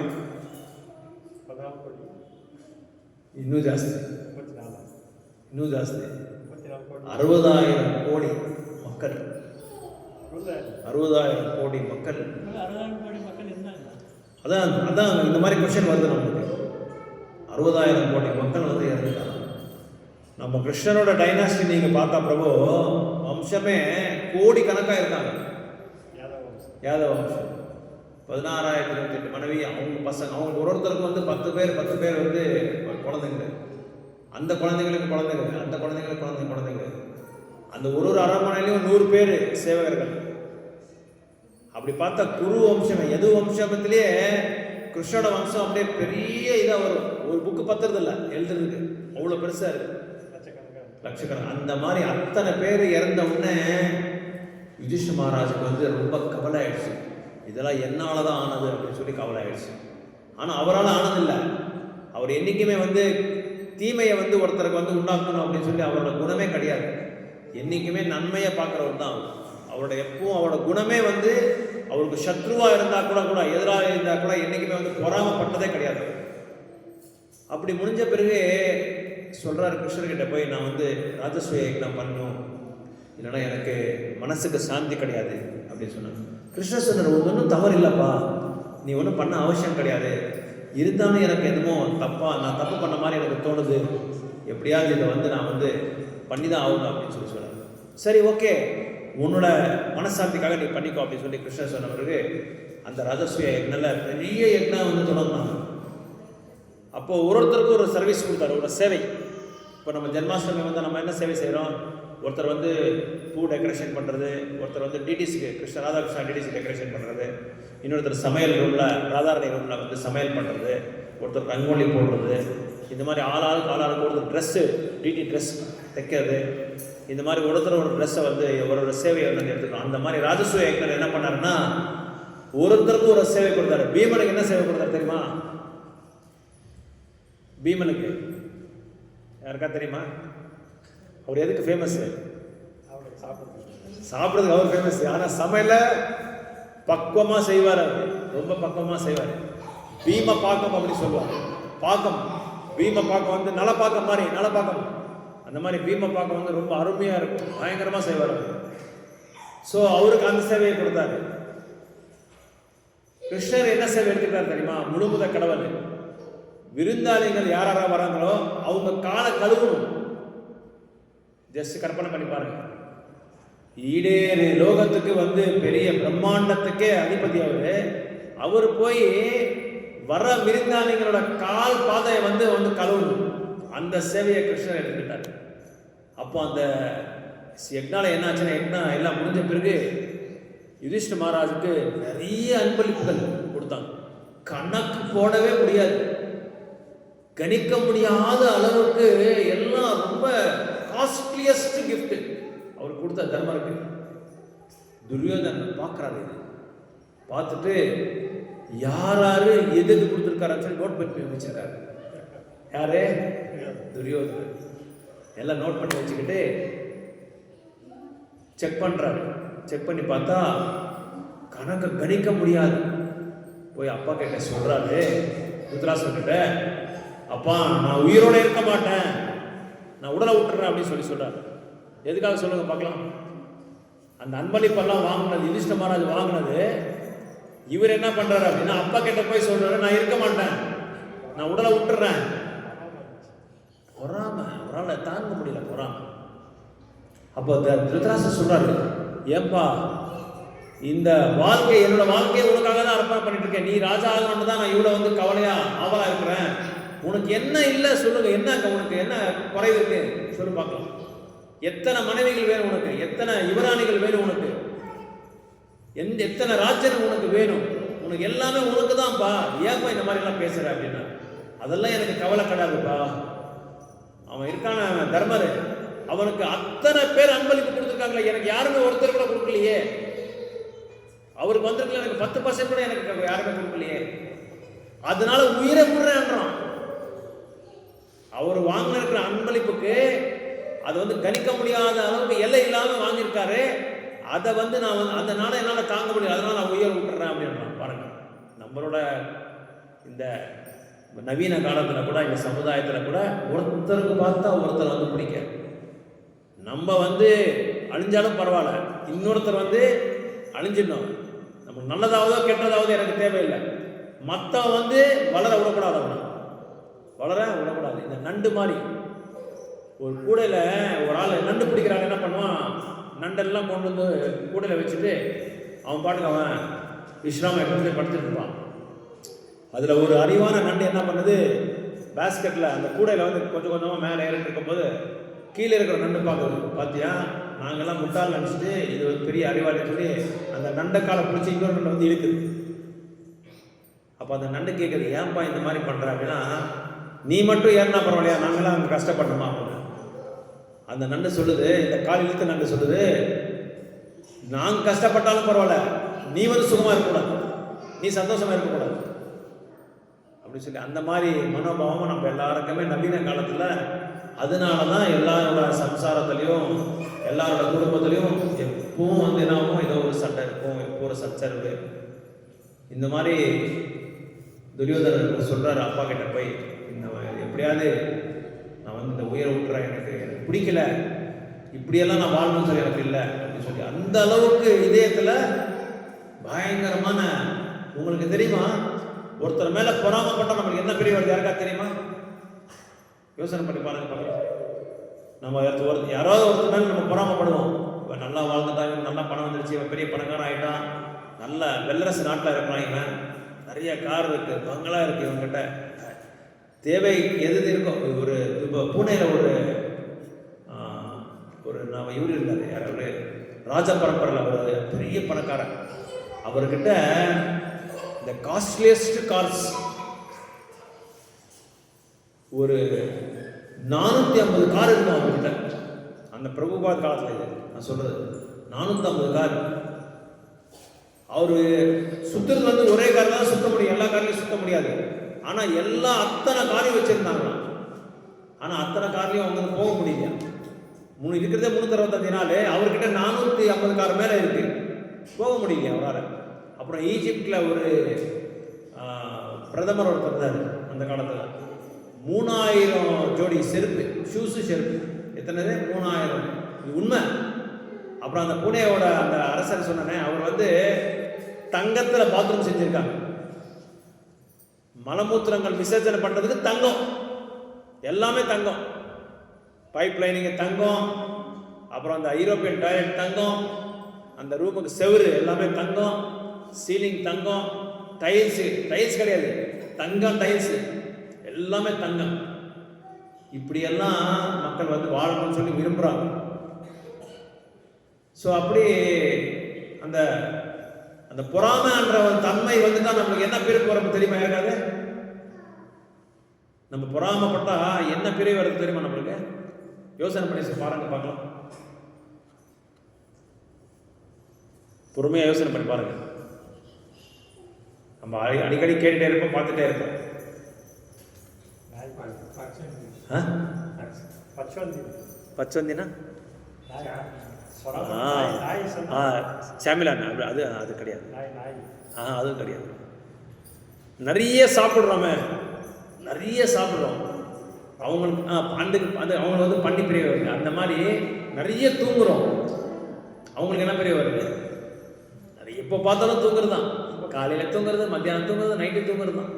இன்னும் ஜாஸ்தி 60,000 கோடி மக்கள். 60,000 கோடி மக்கள். அதான் இந்த மாதிரி கொஸ்டின் வருது நமக்கு. 60,000 கோடி மக்கள் வந்து இறந்துட்டாங்க. நம்ம கிருஷ்ணனோட டைனாஸ்டி நீங்கள் பார்த்தா பிரபு வம்சமே கோடிக்கணக்காக இருக்காங்க. யாதவ வம்சம். யாதவ வம்சம் 16,028 மனைவி, அவங்க பசங்க, அவங்க ஒருத்தருக்கு வந்து 10 பேர் வந்து குழந்தைங்க. அந்த குழந்தைங்களுக்கு குழந்தைங்க, அந்த குழந்தைங்களுக்கு குழந்தைங்க. அந்த ஒரு அரண்மனையிலையும் 100 பேர் சேவகர்கள். அப்படி பார்த்தா குரு வம்சம், எது வம்சத்திலேயே கிருஷ்ணோட வம்சம் அப்படியே பெரிய இதாக வரும். ஒரு புக்கு பத்துறது இல்லை எழுதுறதுக்கு, அவ்வளோ பெருசாக இருக்கு, லட்சக்கணக்கான. அந்த மாதிரி அத்தனை பேர் இறந்த உடனே யுதிஷ்ட மகாராஜுக்கு வந்து ரொம்ப கவலை ஆயிடுச்சு. இதெல்லாம் என்னால தான் ஆனது அப்படின்னு சொல்லி கவலை ஆயிடுச்சு. ஆனால் அவரால் ஆனதில்லை. அவர் என்றைக்குமே வந்து தீமையை வந்து ஒருத்தருக்கு வந்து உண்டாக்கணும் அப்படின்னு சொல்லி அவரோட குணமே கிடையாது. என்றைக்குமே நன்மையை பார்க்குறவர் தான் அவர். அவரோட எப்பவும் அவரோட குணமே வந்து அவருக்கு சத்ருவாக இருந்தால் கூட எதிராக இருந்தால் கூட என்றைக்குமே வந்து பொறாமப்பட்டதே கிடையாது. அப்படி முடிஞ்ச பிறகு சொல்கிறார் கிருஷ்ணர்கிட்ட போய், நான் வந்து ராஜசூய யக்ஞம் பண்ணணும், இல்லைன்னா எனக்கு மனசுக்கு சாந்தி கிடையாது அப்படின்னு சொன்னாங்க. கிருஷ்ணர் சொன்னார், ஒன்றும் தவறு இல்லைப்பா, நீ ஒன்றும் பண்ண அவசியம் கிடையாது. இருந்தாலும் எனக்கு என்னமோ நான் தப்பு பண்ண மாதிரி எனக்கு தோணுது, எப்படியாவது இதை வந்து நான் வந்து பண்ணி தான் ஆகணும் அப்படின்னு சொல்லி சொன்னார். சரி, ஓகே, உன்னோட மனசாந்திக்காக நீ பண்ணிக்கோ அப்படின்னு சொல்லி கிருஷ்ணர் சொன்ன பிறகு அந்த ராஜசூய யக்ஞம் பெரிய யக்ஞம் வந்து தொடர்ந்தாங்க. அப்போது ஒருத்தருக்கும் ஒரு சர்வீஸ் கொடுத்தாரு, ஒரு சேவை. இப்போ நம்ம ஜென்மாஷ்டமி வந்து நம்ம என்ன சேவை செய்கிறோம்? ஒருத்தர் வந்து பூ டெக்கரேஷன் பண்ணுறது, ஒருத்தர் வந்து டிடிசிக்கு ராதாகிருஷ்ணா டிடிசி டெக்கரேஷன் பண்ணுறது, இன்னொருத்தர் சமையல் ரூமில் ராதாரணி ரூமில் வந்து சமையல் பண்ணுறது, ஒருத்தர் ரங்கோலி போடுறது, இந்த மாதிரி ஆளாளுக்கு ஒருத்தர் ட்ரெஸ்ஸு டிடி ட்ரெஸ் தைக்கிறது, இந்த மாதிரி ஒருத்தர் ஒரு ட்ரெஸ்ஸை வந்து ஒரு சேவையை வந்து எடுத்துக்கிறோம். அந்த மாதிரி ராஜசூய யக்ஞர் என்ன பண்ணாருன்னா ஒருத்தருக்கும் ஒரு சேவை கொடுத்தாரு. பீமனுக்கு என்ன சேவை கொடுத்தாரு தெரியுமா? பீமனுக்கு யாருக்கா தெரியுமா? அவர் எதுக்கு ஃபேமஸ்? சாப்பிட்றதுக்கு அவர் ஃபேமஸ். ஆனால் சமையல பக்குவமாக செய்வார், அவர் ரொம்ப பக்குவமாக செய்வார். பீம பாக்கம் அப்படி சொல்லுவார். பாக்கம், பீம பாக்கம் வந்து நலப்பாக்கம் மாதிரி, நலப்பாக்கம் அந்த மாதிரி பீம பாக்கம் வந்து ரொம்ப அருமையாக இருக்கும், பயங்கரமாக செய்வார் அவர். ஸோ அவருக்கு அந்த சேவையை கொடுத்தாரு. கிருஷ்ணர் என்ன சேவை எடுத்துக்கிறார் தெரியுமா? முழுமுத கடவுள். விருந்தாளிகள் யாராவது வராங்களோ அவங்க காலை கழுவணும். ஜஸ்ட் கற்பனை பண்ணி பாருங்க. ஈடேறு லோகத்துக்கு வந்து பெரிய பிரம்மாண்டத்துக்கே அதிபதி அவர் போய் வர விருந்தாளிகளோட கால் பாதையை வந்து கழுவணும். அந்த சேவையை கிருஷ்ணர் எடுத்துக்கிட்டார். அப்போ அந்த யக்ஞால என்ன ஆச்சுன்னா, யக்ஞம் எல்லாம் முடிஞ்ச பிறகு யுதிஷ்ட மகாராஜுக்கு நிறைய அன்பளிப்புகள் கொடுத்தாங்க. கணக்கு போடவே முடியாது, கணிக்க முடியாத அளவுக்கு எல்லாம் ரொம்ப காஸ்ட்லியஸ்ட் கிஃப்ட் அவர் கொடுத்த தர்மருக்கு. துரியோதனன் பார்க்குறாரு, இது பார்த்துட்டு யாரு எது கொடுத்துருக்காருன்னு சொல்லி நோட் பண்ணி வச்சிருக்காரு. யாரு? துரியோதனன். எல்லாம் நோட் பண்ணி வச்சுக்கிட்டு செக் பண்ணுறாரு. செக் பண்ணி பார்த்தா கணக்கு கணிக்க முடியாது. போய் அப்பா கிட்ட சொல்றாரு, ருத்ராசன் கிட்ட, அப்பா நான் உயிரோட இருக்க மாட்டேன், நான் உடலை விட்டுறேன் அப்படின்னு சொல்றாரு. எதுக்காக சொல்லுங்க பார்க்கலாம். அந்த அன்பளிப்பெல்லாம் வாங்கினது யுதிஷ்ட மகாராஜ் வாங்கினது. இவர் என்ன பண்றாரு அப்படின்னா, அப்பா கிட்ட போய் சொல்றாரு, நான் இருக்க மாட்டேன், நான் உடலை விட்டுறேன். பொறாம, அவரால் தாங்க முடியல பொறாம. அப்போ திருதராஷ்டிரர் சொல்றாரு, ஏன்பா இந்த வாழ்க்கை, என்னோட வாழ்க்கையை உனக்காக தான் அர்ப்பணம் பண்ணிட்டு இருக்கேன், நீ ராஜா ஆகணும்னு தான் நான் இவ்வளவு வந்து கவலையா ஆவலா இருக்கிறேன். உனக்கு என்ன இல்லை சொல்லுங்க, என்ன உனக்கு என்ன குறைவு இருக்கு சொல்லு பார்க்கலாம். எத்தனை மனைவிகள் வேணும் உனக்கு, எத்தனை யுவராணிகள் வேணும் உனக்கு, எத்தனை ராஜ்யம் உனக்கு வேணும், உனக்கு எல்லாமே உனக்கு தான்ப்பா, ஏன்பா இந்த மாதிரி எல்லாம் பேசுற அப்படின்னா, அதெல்லாம் எனக்கு கவலை கிடையாதுப்பா. அவன் இருக்கான தர்மர், அவனுக்கு அத்தனை பேர் அன்பளிப்பு கொடுத்துருக்காங்களே, எனக்கு யாருமே ஒருத்தர் கூட கொடுக்கலையே. அவருக்கு வந்திருக்கல, எனக்கு 10% கூட எனக்கு யாருமே கொடுக்கலையே, அதனால உயிரை விடுறேன்றான். அவர் வாங்கின இருக்கிற அன்பளிப்புக்கு அது வந்து கணிக்க முடியாத அளவுக்கு எல்லை இல்லாம வாங்கியிருக்காரு. அதை வந்து நான் அதனால என்னால் தாங்க முடியாது, அதனால நான் உயிரை விட்டுறேன் அப்படின்றான். பாருங்க, நம்மளோட இந்த நவீன காலத்தில் கூட, இந்த சமுதாயத்தில் கூட ஒருத்தருக்கு பார்த்தா ஒருத்தர் வந்து பிடிக்க, நம்ம வந்து அழிஞ்சாலும் பரவாயில்ல, இன்னொருத்தர் வந்து அழிஞ்சிடணும். நமக்கு நல்லதாவதோ கெட்டதாவதோ எனக்கு தேவையில்லை, மற்றவன் வந்து வளர விடக்கூடாது, அவனை வளர விடக்கூடாது. இந்த நண்டு மாதிரி ஒரு கூடையில் ஒரு ஆள் நண்டு பிடிக்கிறாங்க, என்ன பண்ணுவான், நண்டெல்லாம் கொண்டு வந்து கூடையில் வச்சுட்டு அவன் பாட்டுக்கு அவன் விஸ்ராம எடுத்து படுத்துட்டு இருப்பான். அதில் ஒரு அறிவான நண்டு என்ன பண்ணுது, பேஸ்கெட்டில் அந்த கூடையில் வந்து கொஞ்சம் கொஞ்சமாக மேலே ஏறிட்டு இருக்கும்போது கீழே இருக்கிற நண்டு பார்க்குது, பார்த்தியா நாங்கள்லாம் முட்டாள் நினச்சிட்டு இது ஒரு பெரிய அறிவாளின்னு சொல்லி அந்த நண்டைக்காலை பிடிச்சி இன்னொரு நண்டை வந்து இழுக்குது. அப்போ அந்த நண்டு கேட்குது, ஏன்பா இந்த மாதிரி பண்ணுற அப்படின்னா, நீ மட்டும் ஏறினா பரவாயில்லையா, நாங்களாம் அங்கே கஷ்டப்படணுமா அப்படின்னு. அந்த நண்டு சொல்லுது, இந்த கால் இழுத்து நண்டு சொல்லுது, நாங்கள் கஷ்டப்பட்டாலும் பரவாயில்ல, நீ வந்து சுகமாக இருக்கக்கூடாது, நீ சந்தோஷமாக இருக்கக்கூடாது அப்படின்னு சொல்லி அந்த மாதிரி மனோபாவம் நம்ம எல்லாருக்குமே நவீன காலத்தில். அதனால தான் எல்லாரோட சம்சாரத்துலேயும் எல்லாரோட குடும்பத்துலேயும் எப்பவும் வந்து என்னாகும், ஏதோ ஒரு சண்டை இருக்கும், எப்போ ஒரு சச்சரவு. இந்த மாதிரி துரியோதனன் சொல்கிறார் அப்பா கிட்ட போய், இந்த எப்படியாவது நான் வந்து இந்த உயிரை விட்டுறேன், எனக்கு பிடிக்கல, இப்படியெல்லாம் நான் வாழணும்னு சொல்லி எனக்கு இல்லை அப்படின்னு சொல்லி அந்த அளவுக்கு இதயத்தில் பயங்கரமான. உங்களுக்கு தெரியுமா, ஒருத்தர் மேலே பொறாமப்பட்டால் நம்மளுக்கு என்ன பெரிய வருது யாருக்கா தெரியுமா? யோசனை பண்ணி பாருங்க. நம்ம யாராவது ஒருத்தர் மேலே நம்ம பொறாமப்படுவோம். இவன் நல்லா வாழ்ந்துட்டான், இவன் நல்லா பணம் வந்துருச்சு, இவன் பெரிய பணக்காரன் ஆகிட்டான், நல்ல வெள்ளரசு நாட்டில் இருக்கிறான், இவன் நிறைய கார் இருக்குது, பங்களா இருக்குது, இவன்கிட்ட தேவை எது இருக்கும். ஒரு இப்போ பூனேயில் ஒரு நம்ம இவர் இருந்தார், யாராவது ராஜ பரம்பரையில் ஒரு பெரிய பணக்காரன். அவர்கிட்ட இந்த காஸ்ட்லியஸ்ட் கார்ஸ் ஒரு 450 கார் இருக்கும் அவர்கிட்ட. அந்த பிரபுபாத் காலத்தில் இது நான் சொல்றது 450 கார். அவரு சுத்துறது வந்து ஒரே கார் தான் சுத்த முடியும், எல்லா கார்லையும் சுத்த முடியாது. ஆனா அத்தனை காரையும் வச்சிருந்தாங்களாம். ஆனா அத்தனை கார்லையும் அவங்க போக முடியல. இருக்கிறதே 365 நாள், அவர்கிட்ட 450 கார் மேல இருக்கு, போக முடியல அவரால். அப்புறம் ஈஜிப்ட்ல ஒரு பிரதமர் ஒருத்தர் இருந்தார் அந்த காலத்தில். 3000 ஜோடி செருப்பு, ஷூஸு செருப்பு. எத்தனை? 3000. இது உண்மை. அப்புறம் அந்த புனேயோட அந்த அரசர் சொன்னேன், அவர் வந்து தங்கத்தில் பாத்ரூம் செஞ்சிருக்காங்க. மலமூத்திரங்கள் விசர்ஜனை பண்ணுறதுக்கு தங்கம், எல்லாமே தங்கம். பைப் லைனிங்கு தங்கம், அப்புறம் அந்த ஐரோப்பியன் டாய்லெட் தங்கம், அந்த ரூமுக்கு செவுரு எல்லாமே தங்கம், சீலிங் தங்கம், டைல்ஸ் கிடையாது, தங்கம் டைல்ஸு எல்லாமே தங்கம். இப்படியெல்லாம் மக்கள் வந்து வாழணும்னு சொல்லி விரும்புகிறாங்க. ஸோ அப்படி அந்த அந்த பொறாமைன்ற ஒரு தன்மை வந்துட்டா நம்மளுக்கு என்ன பிரிவு வரும் தெரியுமா? யாருக்காது நம்ம பொறாமப்பட்டா என்ன பிரிவு வருது தெரியுமா? நம்மளுக்கு யோசனை பண்ணி பாருங்க, பார்க்கலாம். பொறுமையாக யோசனை பண்ணி பாருங்க. நம்ம அடிக்கடி கேட்டுட்டே இருப்போம், பார்த்துட்டே இருப்போம். பச்சவந்தினா சாமிலான், அது கிடையாது. அதுவும் கிடையாது. நிறைய சாப்பிட்றோமே, நிறைய சாப்பிட்றோம். அவங்களுக்கு அவங்க வந்து பண்ணி பிரிய வருது. அந்த மாதிரி நிறைய தூங்குறோம், அவங்களுக்கு என்ன பிரிய வருது? நிறைய எப்போ பார்த்தாலும் தூங்குறது தான். காலையில் தூங்குறது, மத்தியானம் தூங்குறது, நைட்டு தூங்குறது தான்.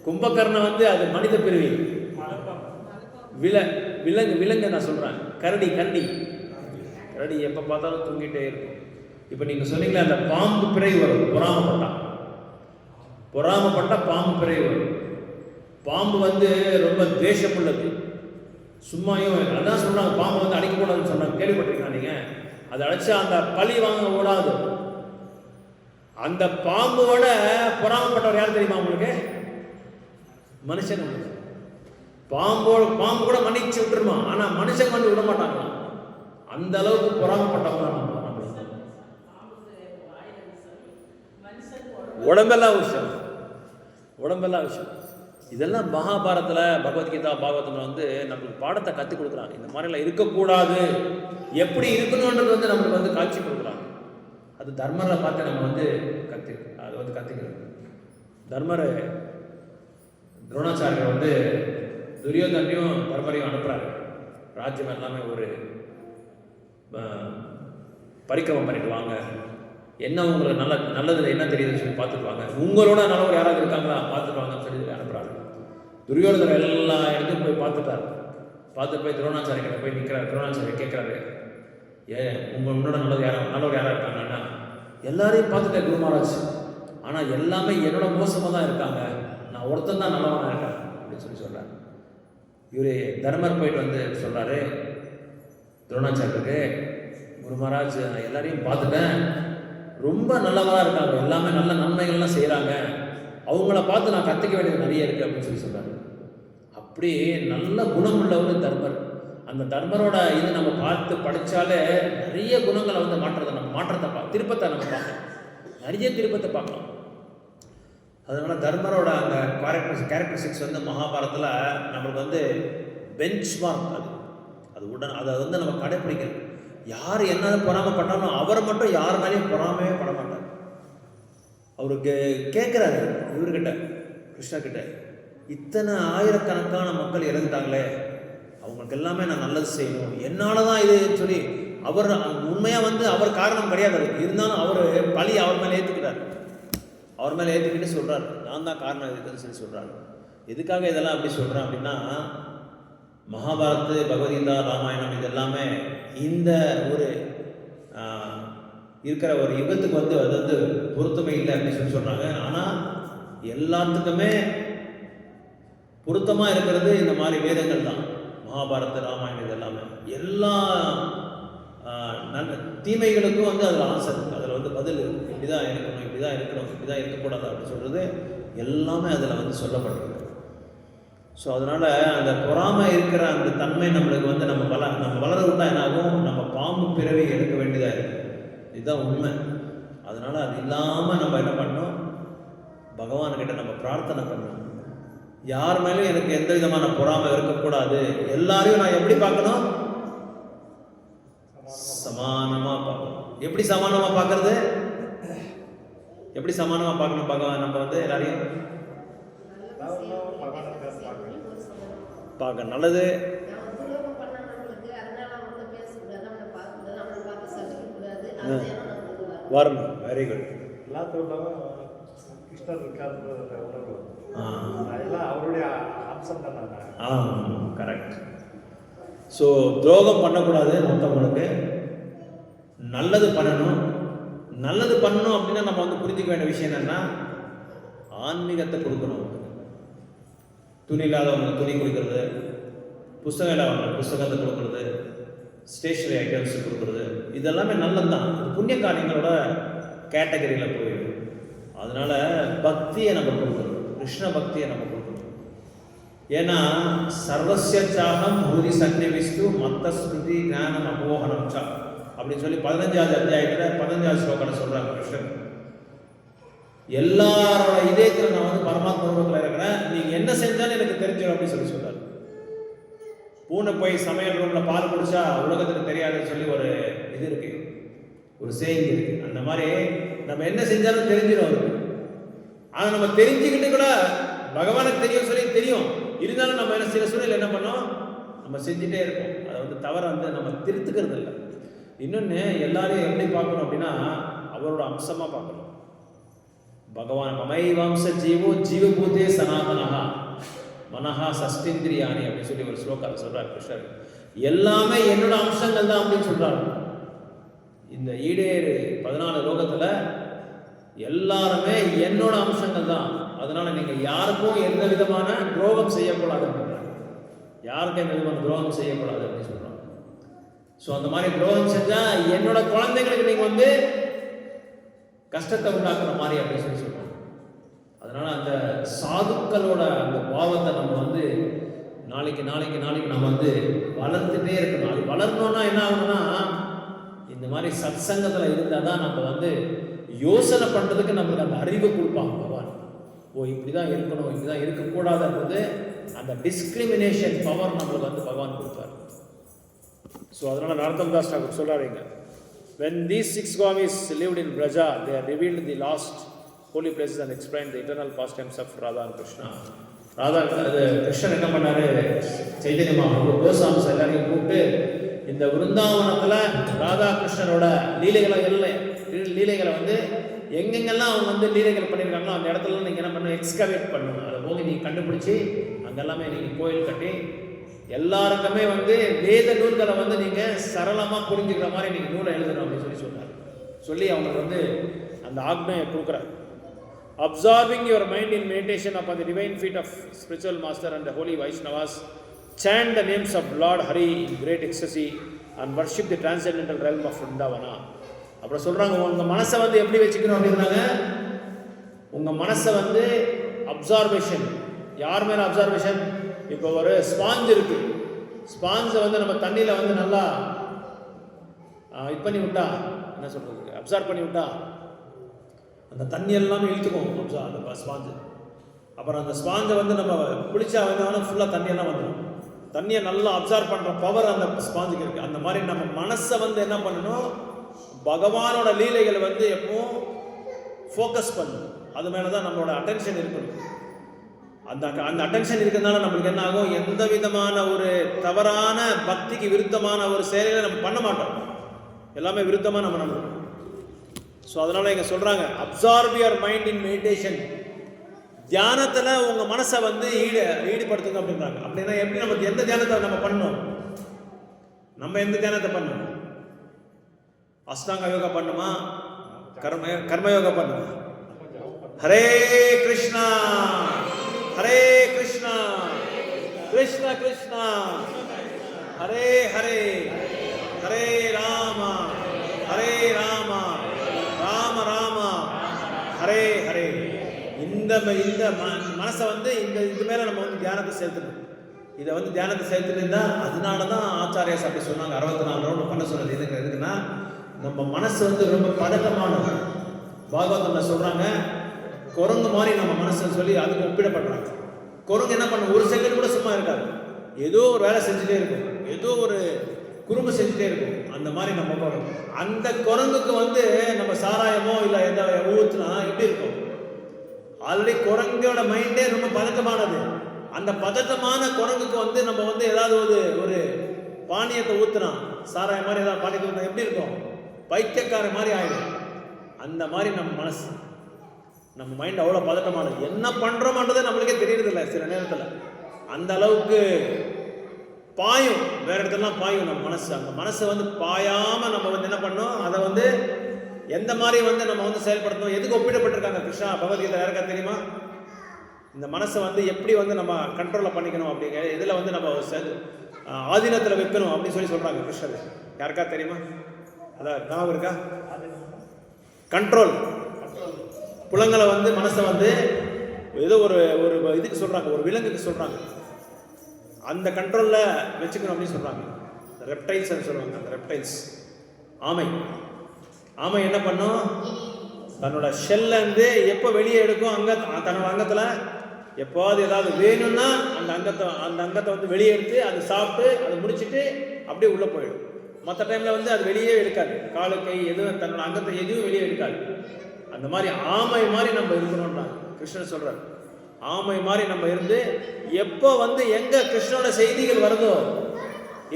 கும்பகர்ணம் வந்து அது மனித பிரிவி. விலங்கு நான் சொல்கிறேன், கரடி எப்போ பார்த்தாலும் தூங்கிட்டே இருக்கும். இப்போ நீங்கள் சொன்னீங்களே அந்த பாம்பு பிறை வரும், பொறாமப்பட்டா பாம்பு பிறை வரும். பாம்பு வந்து ரொம்ப துவேஷம் உள்ளது, சும்மாயும் அதான் சொல்கிறாங்க, பாம்பு வந்து அடிக்கக்கூடாதுன்னு சொன்னாங்க, கேள்விப்பட்டிருக்கீங்களா நீங்கள்? அதை அடிச்சா அந்த பழி வாங்க ஓடாது. அந்த பாம்போட பொறாமப்பட்டவர் யார் தெரியுமா உங்களுக்கு? மனுஷன். பாம்பு கூட மன்னிச்சு விட்டுருமா, ஆனா மனுஷன் வந்து விட மாட்டாங்க. அந்த அளவுக்கு பொறாமப்பட்டவங்க. உடம்பெல்லாம் விஷயம். இதெல்லாம் மகாபாரத்தில், பகவத்கீதா, பாகவதத்தில் வந்து நம்மளுக்கு பாடத்தை கற்றுக் கொடுக்குறாங்க. இந்த மாதிரிலாம் இருக்கக்கூடாது, எப்படி இருக்கணும்ன்றது வந்து நம்மளுக்கு வந்து காட்சி கொடுக்குறாங்க. அது தர்மரை பார்த்து நம்ம வந்து கற்றுக்கிறோம். தர்மரை துரோணாச்சாரியர் வந்து துரியோதனையும் தர்மரையும் அனுப்புகிறாரு. ராஜ்யம் எல்லாமே ஒரு பரிக்கிரமம் பண்ணிட்டு வாங்க, என்ன உங்களுக்கு நல்லது என்ன தெரியுதுன்னு சொல்லி பார்த்துட்டு வாங்க, உங்களோட நல்லவர் யாராவது இருக்காங்களா பார்த்துட்டு வாங்கன்னு சொல்லி அனுப்புகிறாரு. துரியோதனர் எல்லா இடத்துக்கும் போய் பார்த்துட்டு போய் துரோணாச்சாரியர்கிட்ட போய் நிற்கிறார். துரோணாச்சாரியர் கேட்குறாரு, உன்னோட நல்லவர் யாராக இருக்காங்கன்னா எல்லாரையும் பார்த்துட்டேன் குரு மகாராஜ், ஆனால் எல்லாமே என்னோட மோசமாக தான் இருக்காங்க, நான் ஒருத்தன் தான் நல்லவனாக இருக்கேன் அப்படின்னு சொல்கிறார். இவர் தர்மர் போயிட்டு வந்து சொல்கிறாரு துரோணாச்சாரியருக்கு, குரு மகாராஜ் நான் எல்லாரையும் பார்த்துட்டேன், ரொம்ப நல்லவராக இருக்காங்க, எல்லாமே நல்ல நன்மைகள்லாம் செய்கிறாங்க, அவங்கள பார்த்து நான் கற்றுக்க வேண்டியது நிறைய இருக்குது அப்படின்னு சொல்கிறாரு. அப்படி நல்ல குணமுள்ளவர் தர்மர். அந்த தர்மரோட இது நம்ம பார்த்து படித்தாலே நிறைய குணங்களை வந்து மாற்றத்தை திருப்பத்தை நம்ம பார்க்கலாம், நிறைய திருப்பத்தை பார்க்கலாம். அதனால் தர்மரோட அந்த கேரக்டரிஸ்டிக்ஸ் வந்து மகாபாரதத்தில் நம்மளுக்கு வந்து பெஞ்ச் மார்க். அதை வந்து நம்ம கடைப்பிடிக்கணும். யார் என்ன பொறாமப்பட்டாலும் அவர் மட்டும் யார் மேலேயும் பொறாமையே பட மாட்டார். அவருக்கு கேட்குறாரு இவர்கிட்ட, கிருஷ்ணர்கிட்ட, இத்தனை ஆயிரக்கணக்கான மக்கள் இறந்துட்டாங்களே, அவங்களுக்கு எல்லாமே நான் நல்லது செய்யணும், என்னால் தான் இது சொல்லி அவர் உண்மையாக வந்து அவர் காரணம் கிடையாது அதுக்கு, இருந்தாலும் அவர் பழி அவர் மேலே ஏற்றுக்கிட்டார். அவர் மேலே ஏற்றுக்கிட்டு சொல்கிறார், நான் தான் காரணம் இருக்குன்னு சொல்லி சொல்கிறார். எதுக்காக இதெல்லாம் அப்படி சொல்கிறேன் அப்படின்னா, மகாபாரத், பகவத்கீதா, ராமாயணம் இது எல்லாமே இந்த ஒரு இருக்கிற ஒரு யுகத்துக்கு வந்து அது வந்து பொருத்தமே இல்லை அப்படின்னு சொல்லி சொல்கிறாங்க. ஆனால் எல்லாத்துக்குமே பொருத்தமாக இருக்கிறது இந்த மாதிரி வேதங்கள் தான். மகாபாரத, ராமாயணம் இது எல்லாமே எல்லா நல்ல தீமைகளுக்கும் வந்து அதில் ஆன்சர் இருக்குது, அதில் வந்து பதில் இருக்குது. இப்படி தான் இருக்கணும், இப்படி தான் இருக்கணும், இப்படி தான் இருக்கக்கூடாது அப்படின்னு சொல்கிறது எல்லாமே அதில் வந்து சொல்லப்பட்டிருக்கு. ஸோ அதனால் அந்த பொறாமை இருக்கிற அந்த தன்மை நம்மளுக்கு வந்து நம்ம வளர விட்டால் என்னாகும், நம்ம பாம்பு பிறவி எடுக்க வேண்டியதாக இருக்குது. இதுதான் உண்மை. அதனால் அது இல்லாமல் நம்ம என்ன பண்ணணும், பகவான்கிட்ட நம்ம பிரார்த்தனை பண்ணணும். யார் மேலேயும் எனக்கு எந்த விதமான பொறாமை இருக்கக்கூடாது, எல்லாரையும் நான் எப்படி பார்க்கணும், சமானமாக பார்க்கணும். எப்படி சமானமாக பார்க்கறது, எப்படி சமானமாக பார்க்கணும் பகவான், நம்ம வந்து எல்லாரையும் பார்க்க நல்லது வரணும். Very good. எல்லாத்தோட கிருஷ்ணர் இருக்காருன்ற உணர்வு அதெல்லாம் அவருடைய அம்சம் தான். கரெக்ட். ஸோ துரோகம் பண்ணக்கூடாது, மற்றவங்களுக்கு நல்லது பண்ணணும். நல்லது பண்ணணும் அப்படின்னா நம்ம வந்து புரிஞ்சுக்க வேண்டிய விஷயம் என்னன்னா, ஆன்மீகத்தை கொடுக்கணும். துணி இல்லாதவங்களுக்கு துணி கொடுக்கறது, புஸ்தகம் இல்லாதவங்களுக்கு புஸ்தகத்தை கொடுக்கறது, ஸ்டேஷனரி ஐட்டம்ஸ் கொடுக்கறது, இதெல்லாமே நல்லது தான். புண்ணிய காரியங்களோட கேட்டகரியில் போயிடும். அதனால பக்தியை நம்ம கொடுக்கணும், கிருஷ்ண பக்தியை நம்ம கொடுக்கணும். ஏன்னா சர்வஸ்ய சாகம் பூரி சன்னிவிஸ்து மத்த ஸ்மிருதி ஞானம் அபோகனம் சா அப்படின்னு சொல்லி 15வது அத்தியாயத்தில் 15வது ஸ்லோகத்தில் சொல்கிறாங்க கிருஷ்ணன். எல்லாரோட இதயத்தில் நான் வந்து பரமாத்மா ரூபத்தில் இருக்கிறேன், நீங்கள் என்ன செஞ்சாலும் எனக்கு தெரிஞ்சிடும் அப்படின்னு சொல்லி சொல்கிறார். பூனை போய் சமையல் ரூமில் பால் குடிச்சா உலகத்துக்கு தெரியாதுன்னு சொல்லி ஒரு இது இருக்கு, ஒரு சேயிங் இருக்கு. அந்த மாதிரி நம்ம என்ன செஞ்சாலும் தெரிஞ்சிடும் அவருக்கு. ஆனால் நம்ம தெரிஞ்சுக்கிட்டு கூட பகவானுக்கு தெரியும் சொல்லி தெரியும், இருந்தாலும் நம்ம என்ன சில சூழல் என்ன பண்ணோம், நம்ம செஞ்சுட்டே இருப்போம். அதை வந்து தவற வந்து நம்ம திருத்துக்கிறது இல்லை. இன்னொன்று எல்லாரையும் எப்படி பார்க்கணும் அப்படின்னா, அவரோட அம்சமாக பார்க்கணும். பகவான் மமைவம்ச ஜீவோ ஜீவபூதே சனாதனஹா மனஹா சஷ்டிந்திரியானி அப்படின்னு சொல்லி ஒரு ஸ்லோகத்தை சொல்றார் கிருஷ்ணர். எல்லாமே என்னோட அம்சங்கள் தான் அப்படின்னு சொல்றாரு. இந்த ஈடேறு 14 லோகத்துல எல்லாருமே என்னோட அம்சங்கள் தான். அதனால நீங்க யாருக்கும் எந்த விதமான துரோகம் செய்யக்கூடாது, யாருக்கும் எந்த விதமான துரோகம் செய்யக்கூடாது அப்படின்னு சொல்றாங்க. ஸோ அந்த மாதிரி துரோகம் செஞ்சா என்னோட குழந்தைங்களுக்கு நீங்க வந்து கஷ்டத்தை உண்டாக்குற மாதிரி அப்படின்னு சொல்லி சொல்றாங்க. அதனால அந்த சாதுக்களோட அந்த பாவத்தை நம்ம வந்து நாளைக்கு நம்ம வந்து வளர்த்துட்டே இருக்கணும். அது வளரணும்னா என்ன ஆகணும்னா, இந்த மாதிரி சத்சங்கத்தில் இருந்தால் தான் நம்ம வந்து யோசனை பண்ணுறதுக்கு நம்மளுக்கு அந்த அறிவு கொடுப்பாங்க பகவான். ஓ இப்படி தான் இருக்கணும், இப்படி தான் இருக்கக்கூடாதுன்றது அந்த டிஸ்கிரிமினேஷன் பவர் நம்மளுக்கு வந்து பகவான் கொடுப்பார். ஸோ அதனால் நரோத்தம் தாஸ் டாகூர் சொல்கிறாருங்க, when these 6 Goswamis lived in Braja, they revealed the lost holy places and explained the eternal pastimes of Radha and Krishna. Krishnan என்ன பண்ணாரு, சைதன்ய மகாபிரபு கோசாம்ஸ் எல்லாரையும் கூப்பிட்டு இந்த விருந்தாவனத்தில் ராதா கிருஷ்ணனோட லீலைகளை வந்து எங்கெங்கெல்லாம் அவங்க வந்து லீலைகள் பண்ணியிருக்காங்களோ அந்த இடத்துல நீங்கள் என்ன பண்ணணும், எக்ஸ்கவேட் பண்ணணும். அதை போக நீங்கள் கண்டுபிடிச்சி அங்கெல்லாமே நீங்கள் கோயில் கட்டி எல்லாருக்குமே வந்து வேத நூல்களை வந்து நீங்கள் சரளமாக புரிஞ்சுக்கிற மாதிரி நீங்கள் நூலை எழுதணும் அப்படின்னு சொன்னார். சொல்லி அவங்களுக்கு வந்து அந்த ஆக்ஞையை கொடுக்குறாரு. Absorbing your mind in meditation upon the divine feet of spiritual master and the holy Vaishnavas, chant the names of Lord Hari in great ecstasy and worship the transcendental realm of Vrindavana. அப்புறம் சொல்கிறாங்க, உங்கள் மனசை வந்து எப்படி வச்சுக்கணும் அப்படின்னாங்க, உங்கள் மனசை வந்து அப்சார்வேஷன். யார் மேலே அப்சார்வேஷன்? இப்போ ஒரு ஸ்பாஞ்ச் இருக்குது. ஸ்பாஞ்சை வந்து நம்ம தண்ணியில் வந்து நல்லா இது பண்ணி விட்டா, என்ன சொல்கிறது, அப்சார்வ் பண்ணி விட்டா அந்த தண்ணி எல்லாமே இழுத்துக்கும் அந்த ஸ்பாஞ்சு. அப்புறம் அந்த ஸ்பாஞ்சை வந்து நம்ம குளிச்சா வந்து ஃபுல்லாக தண்ணியெல்லாம் வந்துடும். தண்ணியை நல்லா அப்சார்வ் பண்ணுற பவர் அந்த ஸ்பாஞ்சுக்கு இருக்குது. அந்த மாதிரி நம்ம மனசை வந்து என்ன பண்ணணும், பகவானோட லீலைகளை வந்து எப்பவும் ஃபோக்கஸ் பண்ணணும். அது மேலே தான் நம்மளோட அட்டென்ஷன் இருக்கணும். அந்த அட்டென்ஷன் இருக்கிறதுனால நம்மளுக்கு என்ன ஆகும், எந்த விதமான ஒரு தவறான பக்திக்கு விருத்தமான ஒரு செயலை நம்ம பண்ண மாட்டோம். எல்லாமே விருத்தமாக நம்ம நம்பணும். ஸோ அதனால் இங்கே சொல்கிறாங்க, absorb your mind in meditation. தியானத்தில் உங்கள் மனசை வந்து ஈடுபடுத்துங்க அப்படின்றாங்க. அப்படின்னா எப்படி, நமக்கு எந்த தியானத்தை நம்ம பண்ணணும், நம்ம எந்த தியானத்தை பண்ணணும்? அஷ்டாங்க யோகா பண்ணுமா, கர்மயோகா பண்ணுமா? ஹரே கிருஷ்ணா ஹரே கிருஷ்ணா கிருஷ்ண கிருஷ்ணா ஹரே ஹரே ஹரே ராமா ஹரே ராமா ராம ராமா ஹரே ஹரே. இந்த மனசை வந்து இது மேலே நம்ம வந்து தியானத்தை செலுத்தணும். இதை வந்து தியானத்தை செலுத்தினா அதனால தான் ஆச்சாரியாஸ் அப்படி சொன்னாங்க, 64 ரவுண்டு பண்ண சொன்னது. எதுக்குன்னா நம்ம மனசு வந்து ரொம்ப பதட்டமானது. பாகவதத்தில் சொல்கிறாங்க, குரங்கு மாதிரி நம்ம மனசுன்னு சொல்லி அதுக்கு ஒப்பிடப்படுறாங்க. குரங்கு என்ன பண்ண, ஒரு செகண்ட் கூட சும்மா இருக்காது, ஏதோ ஒரு வேலை செஞ்சுட்டே இருக்கும், ஏதோ ஒரு குறும்பு செஞ்சுட்டே இருக்கும். அந்த மாதிரி நம்ம குரங்கு. அந்த குரங்குக்கு வந்து நம்ம சாராயமோ இல்லை எந்த ஊற்றுனா எப்படி இருக்கும்? ஆல்ரெடி குரங்கோட மைண்டே ரொம்ப பதட்டமானது. அந்த பதட்டமான குரங்குக்கு வந்து நம்ம வந்து ஏதாவது ஒரு பானியத்தை ஊற்றுனா, சாராயம் மாதிரி ஏதாவது பானியத்தை ஊற்றினா எப்படி இருக்கும்? பைத்தியக்கார மாதிரி ஆயிடும். அந்த மாதிரி நம்ம மனசு, நம்ம மைண்ட் அவ்வளோ பதட்டமானது. என்ன பண்ணுறோமான்றதே நம்மளுக்கே தெரியறதில்ல சில நேரத்தில். அந்த அளவுக்கு பாயும், வேறு இடத்துலலாம் பாயும் நம்ம மனசு. அந்த மனசை வந்து பாயாமல் நம்ம வந்து என்ன பண்ணோம், அதை வந்து எந்த மாதிரி வந்து நம்ம வந்து செயல்படுத்தணும். எதுக்கு ஒப்பிடப்பட்டிருக்காங்க கிருஷ்ணா பகவத்கீதை யாருக்கா தெரியுமா? இந்த மனசை வந்து எப்படி வந்து நம்ம கண்ட்ரோலில் பண்ணிக்கணும் அப்படிங்கிற இதில் வந்து நம்ம ஆதீனத்தில் வைக்கணும் அப்படின்னு சொல்கிறாங்க கிருஷ்ணர். யாருக்கா தெரியுமா? அதான் ஞாபகம் இருக்கா? கண்ட்ரோல். புலங்களை வந்து மனசை வந்து ஏதோ ஒரு இதுக்கு சொல்கிறாங்க, ஒரு விலங்குக்கு சொல்கிறாங்க, அந்த கண்ட்ரோலில் வச்சுக்கணும் அப்படின்னு சொல்கிறாங்க. ரெப்டைல்ஸ் சொல்லுவாங்க. அந்த ரெப்டைல்ஸ், ஆமை என்ன பண்ணும், தன்னோட ஷெல்லேருந்து எப்போ வெளியே எடுக்கும், தன்னோட அங்கத்தில் எப்போது ஏதாவது வேணும்னா அந்த அங்கத்தை வந்து வெளியே எடுத்து அதை சாப்பிட்டு அதை முடிச்சுட்டு அப்படியே உள்ளே போயிடும். மற்ற டைமில் வந்து அது வெளியே எடுக்காது, காலு கை எதுவும் தன்னோட அங்கத்தை எதுவும் வெளியே எடுக்காது. அந்த மாதிரி ஆமை மாதிரி நம்ம இருக்கணும்ன்றாங்க கிருஷ்ணன் சொல்கிறார். ஆமை மாதிரி நம்ம இருந்து எப்போ வந்து எங்கே கிருஷ்ணனோட செய்திகள் வருதோ,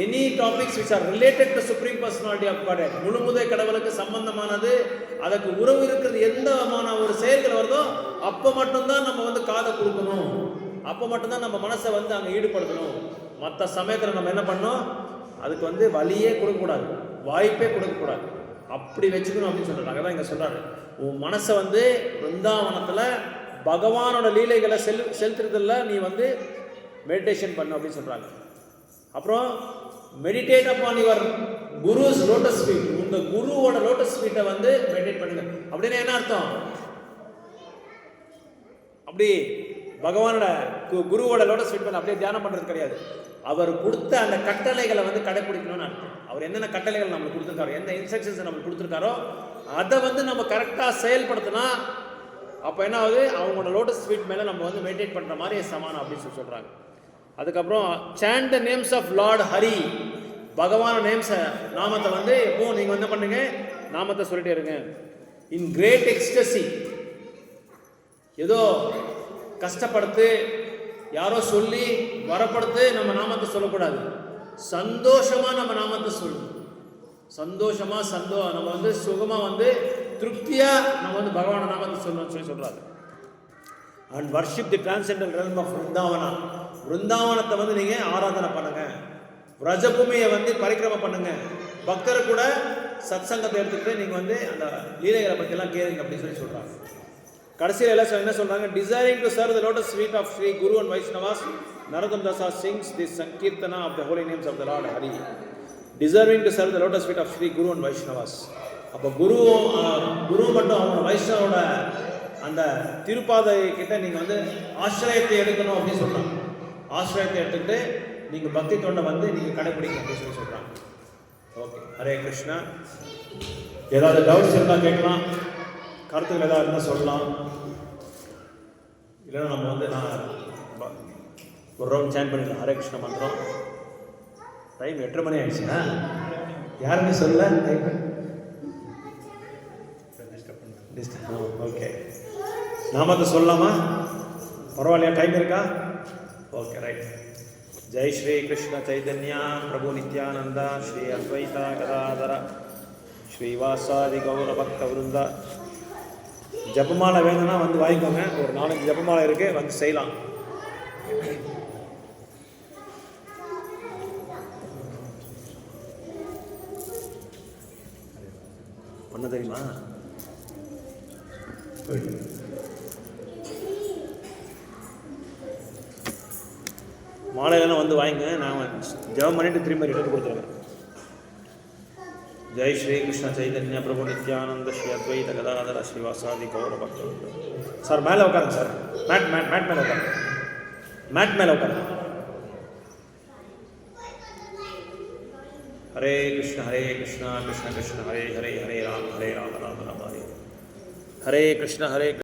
any topics which are related to supreme personality of God, முழுமுதை கடவுளுக்கு சம்பந்தமானது, அதுக்கு உறவு இருக்கிறது, எந்த விதமான ஒரு செயல்கள் வருதோ அப்போ மட்டும்தான் நம்ம வந்து காதை கொடுக்கணும், அப்போ மட்டும்தான் நம்ம மனசை வந்து அங்கே ஈடுபடுத்தணும். மற்ற சமயத்தில் நம்ம என்ன பண்ணோம், அதுக்கு வந்து வழியே கொடுக்கக்கூடாது, வாய்ப்பே கொடுக்கக்கூடாது, அப்படி வச்சுக்கணும் அப்படின்னு சொல்கிறாங்க. அதான் இங்கே சொல்கிறாரு, உன் மனசை வந்து பிருந்தாவனத்தில் பகவானோட லீலைகளை செலுத்துறதில்ல நீ வந்து மெடிடேஷன் பண்ணு அப்படின்னு சொல்கிறாங்க. அப்புறம் meditate upon your guru's lotus feet, உங்கள் குருவோட லோட்டஸ் ஃபீட்டை வந்து மெடிடேட் பண்ணுங்க. அப்படின்னு என்ன அர்த்தம்? அப்படி பகவானோட குருவோட லோட்டஸ் ஃபீட் பண்ண அப்படியே தியானம் பண்ணுறது கிடையாது. அவர் கொடுத்த அந்த கட்டளைகளை வந்து கடைப்பிடிக்கணும்னு அர்த்தம். அவர் என்னென்ன கட்டளைகள் நம்மளுக்கு கொடுத்துருக்காரோ, எந்த இன்ஸ்ட்ரக்ஷன்ஸ் நம்மளுக்கு கொடுத்துருக்காரோ அதை வந்து நம்ம கரெக்டாக செயல்படுத்தினா அப்போ என்ன ஆகுது, அவங்களோட லோட்டஸ் ஃபீட் மேலே நம்ம வந்து மெடிடேட் பண்ணுற மாதிரி சமானம் அப்படின்னு சொல்கிறாங்க. அதுக்கப்புறம் chant the names of Lord Hari, பகவான நாமத்தை வந்து எப்பவும் நீங்கள் வந்து பண்ணுங்க, நாமத்தை சொல்லிட்டே இருங்க. இன் கிரேட் எக்ஸ்டசி, ஏதோ கஷ்டப்படுத்து யாரோ சொல்லி வரப்படுத்து நம்ம நாமத்தை சொல்லக்கூடாது. சந்தோஷமாக நம்ம நாமத்தை சொல்லணும். சந்தோஷமாக நம்ம வந்து சுகமாக வந்து திருப்தியாக நம்ம வந்து பகவான நாமத்தை சொல்லணும்னு சொல்கிறாரு. And worship the transcendental realm of Vrindavana. விருந்தாவனத்தை வந்து நீங்கள் ஆராதனை பண்ணுங்க. ரஜபூமியை வந்து பரிக்கிரம பண்ணுங்க. பக்தரை கூட சத்சங்கத்தை எடுத்துக்கிட்டு நீங்கள் வந்து அந்த லீலைகளை பற்றியெல்லாம் கேளுங்க அப்படின்னு சொல்லி சொல்கிறாங்க. கடைசியில் எல்லாம் என்ன சொல்கிறாங்க? Desiring to serve the lotus feet of Shri Guru and Vaishnavas Narottam Dasa sings the sankirtana of the holy names of the lord Hari. Deserving to serve the lotus feet of Shri Guru and Vaishnavas. அப்போ குரு மட்டும் அவங்க வைஷ்ணவோட அந்த திருப்பாதை கிட்ட நீங்கள் வந்து ஆசிரியத்தை எடுக்கணும் அப்படின்னு சொல்கிறாங்க. ஆசிரியத்தை எடுத்துக்கிட்டு நீங்கள் பக்தி தொண்டை வந்து நீங்கள் கடைபிடிக்கணும் அப்படின்னு சொல்லி சொல்கிறாங்க. ஓகே, ஹரே கிருஷ்ணா. ஏதாவது டவுட்ஸ் இருந்தால் கேட்கலாம், கருத்துக்கள் ஏதாவது இருந்தால் சொல்லலாம். இல்லைன்னா நம்ம வந்து நான் ஒரு ரவுண்ட் சேன் பண்ணிக்கலாம். ஹரே கிருஷ்ணா மந்திரம். டைம் 8:30 மணி ஆயிடுச்சுன்னா யாருமே சொல்ல டைம் ஓகே. நாமத்தை சொல்லலாமா? பரவாயில்லையா? டைம் இருக்கா? Okay, right. ஜெய் ஸ்ரீ கிருஷ்ண சைதன்யா பிரபு நித்யானந்தா ஸ்ரீ அத்வைதா கதாதர ஸ்ரீவாசாதி கௌர பக்த விருந்தா. ஜபமாலை வேணும்னா வந்து வாங்கிக்கோங்க. ஒரு 4-5 ஜபமாலை இருக்குது, வந்து செய்யலாம். பண்ண தெரியுமா? மாலையெல்லாம் வந்து வாங்கிங்க. நான் ஜெபம் பண்ணிட்டு திரும்ப ரிட்டர்ன் கொடுத்துருவேன். ஜெய் ஸ்ரீ கிருஷ்ண சைதன்ய பிரபு நித்யானந்த ஸ்ரீ அத்வைத கதாதர ஸ்ரீவாசாதி கௌர பக்த. சார் மேலே உட்காருங்க சார். மேட் மேலே உட்காருங்க. மேட் மேலே உட்காருங்க. ஹரே கிருஷ்ணா கிருஷ்ண கிருஷ்ண ஹரே ஹரே ஹரே ராம் ராம் ராம் ஹரே. ஹரே கிருஷ்ண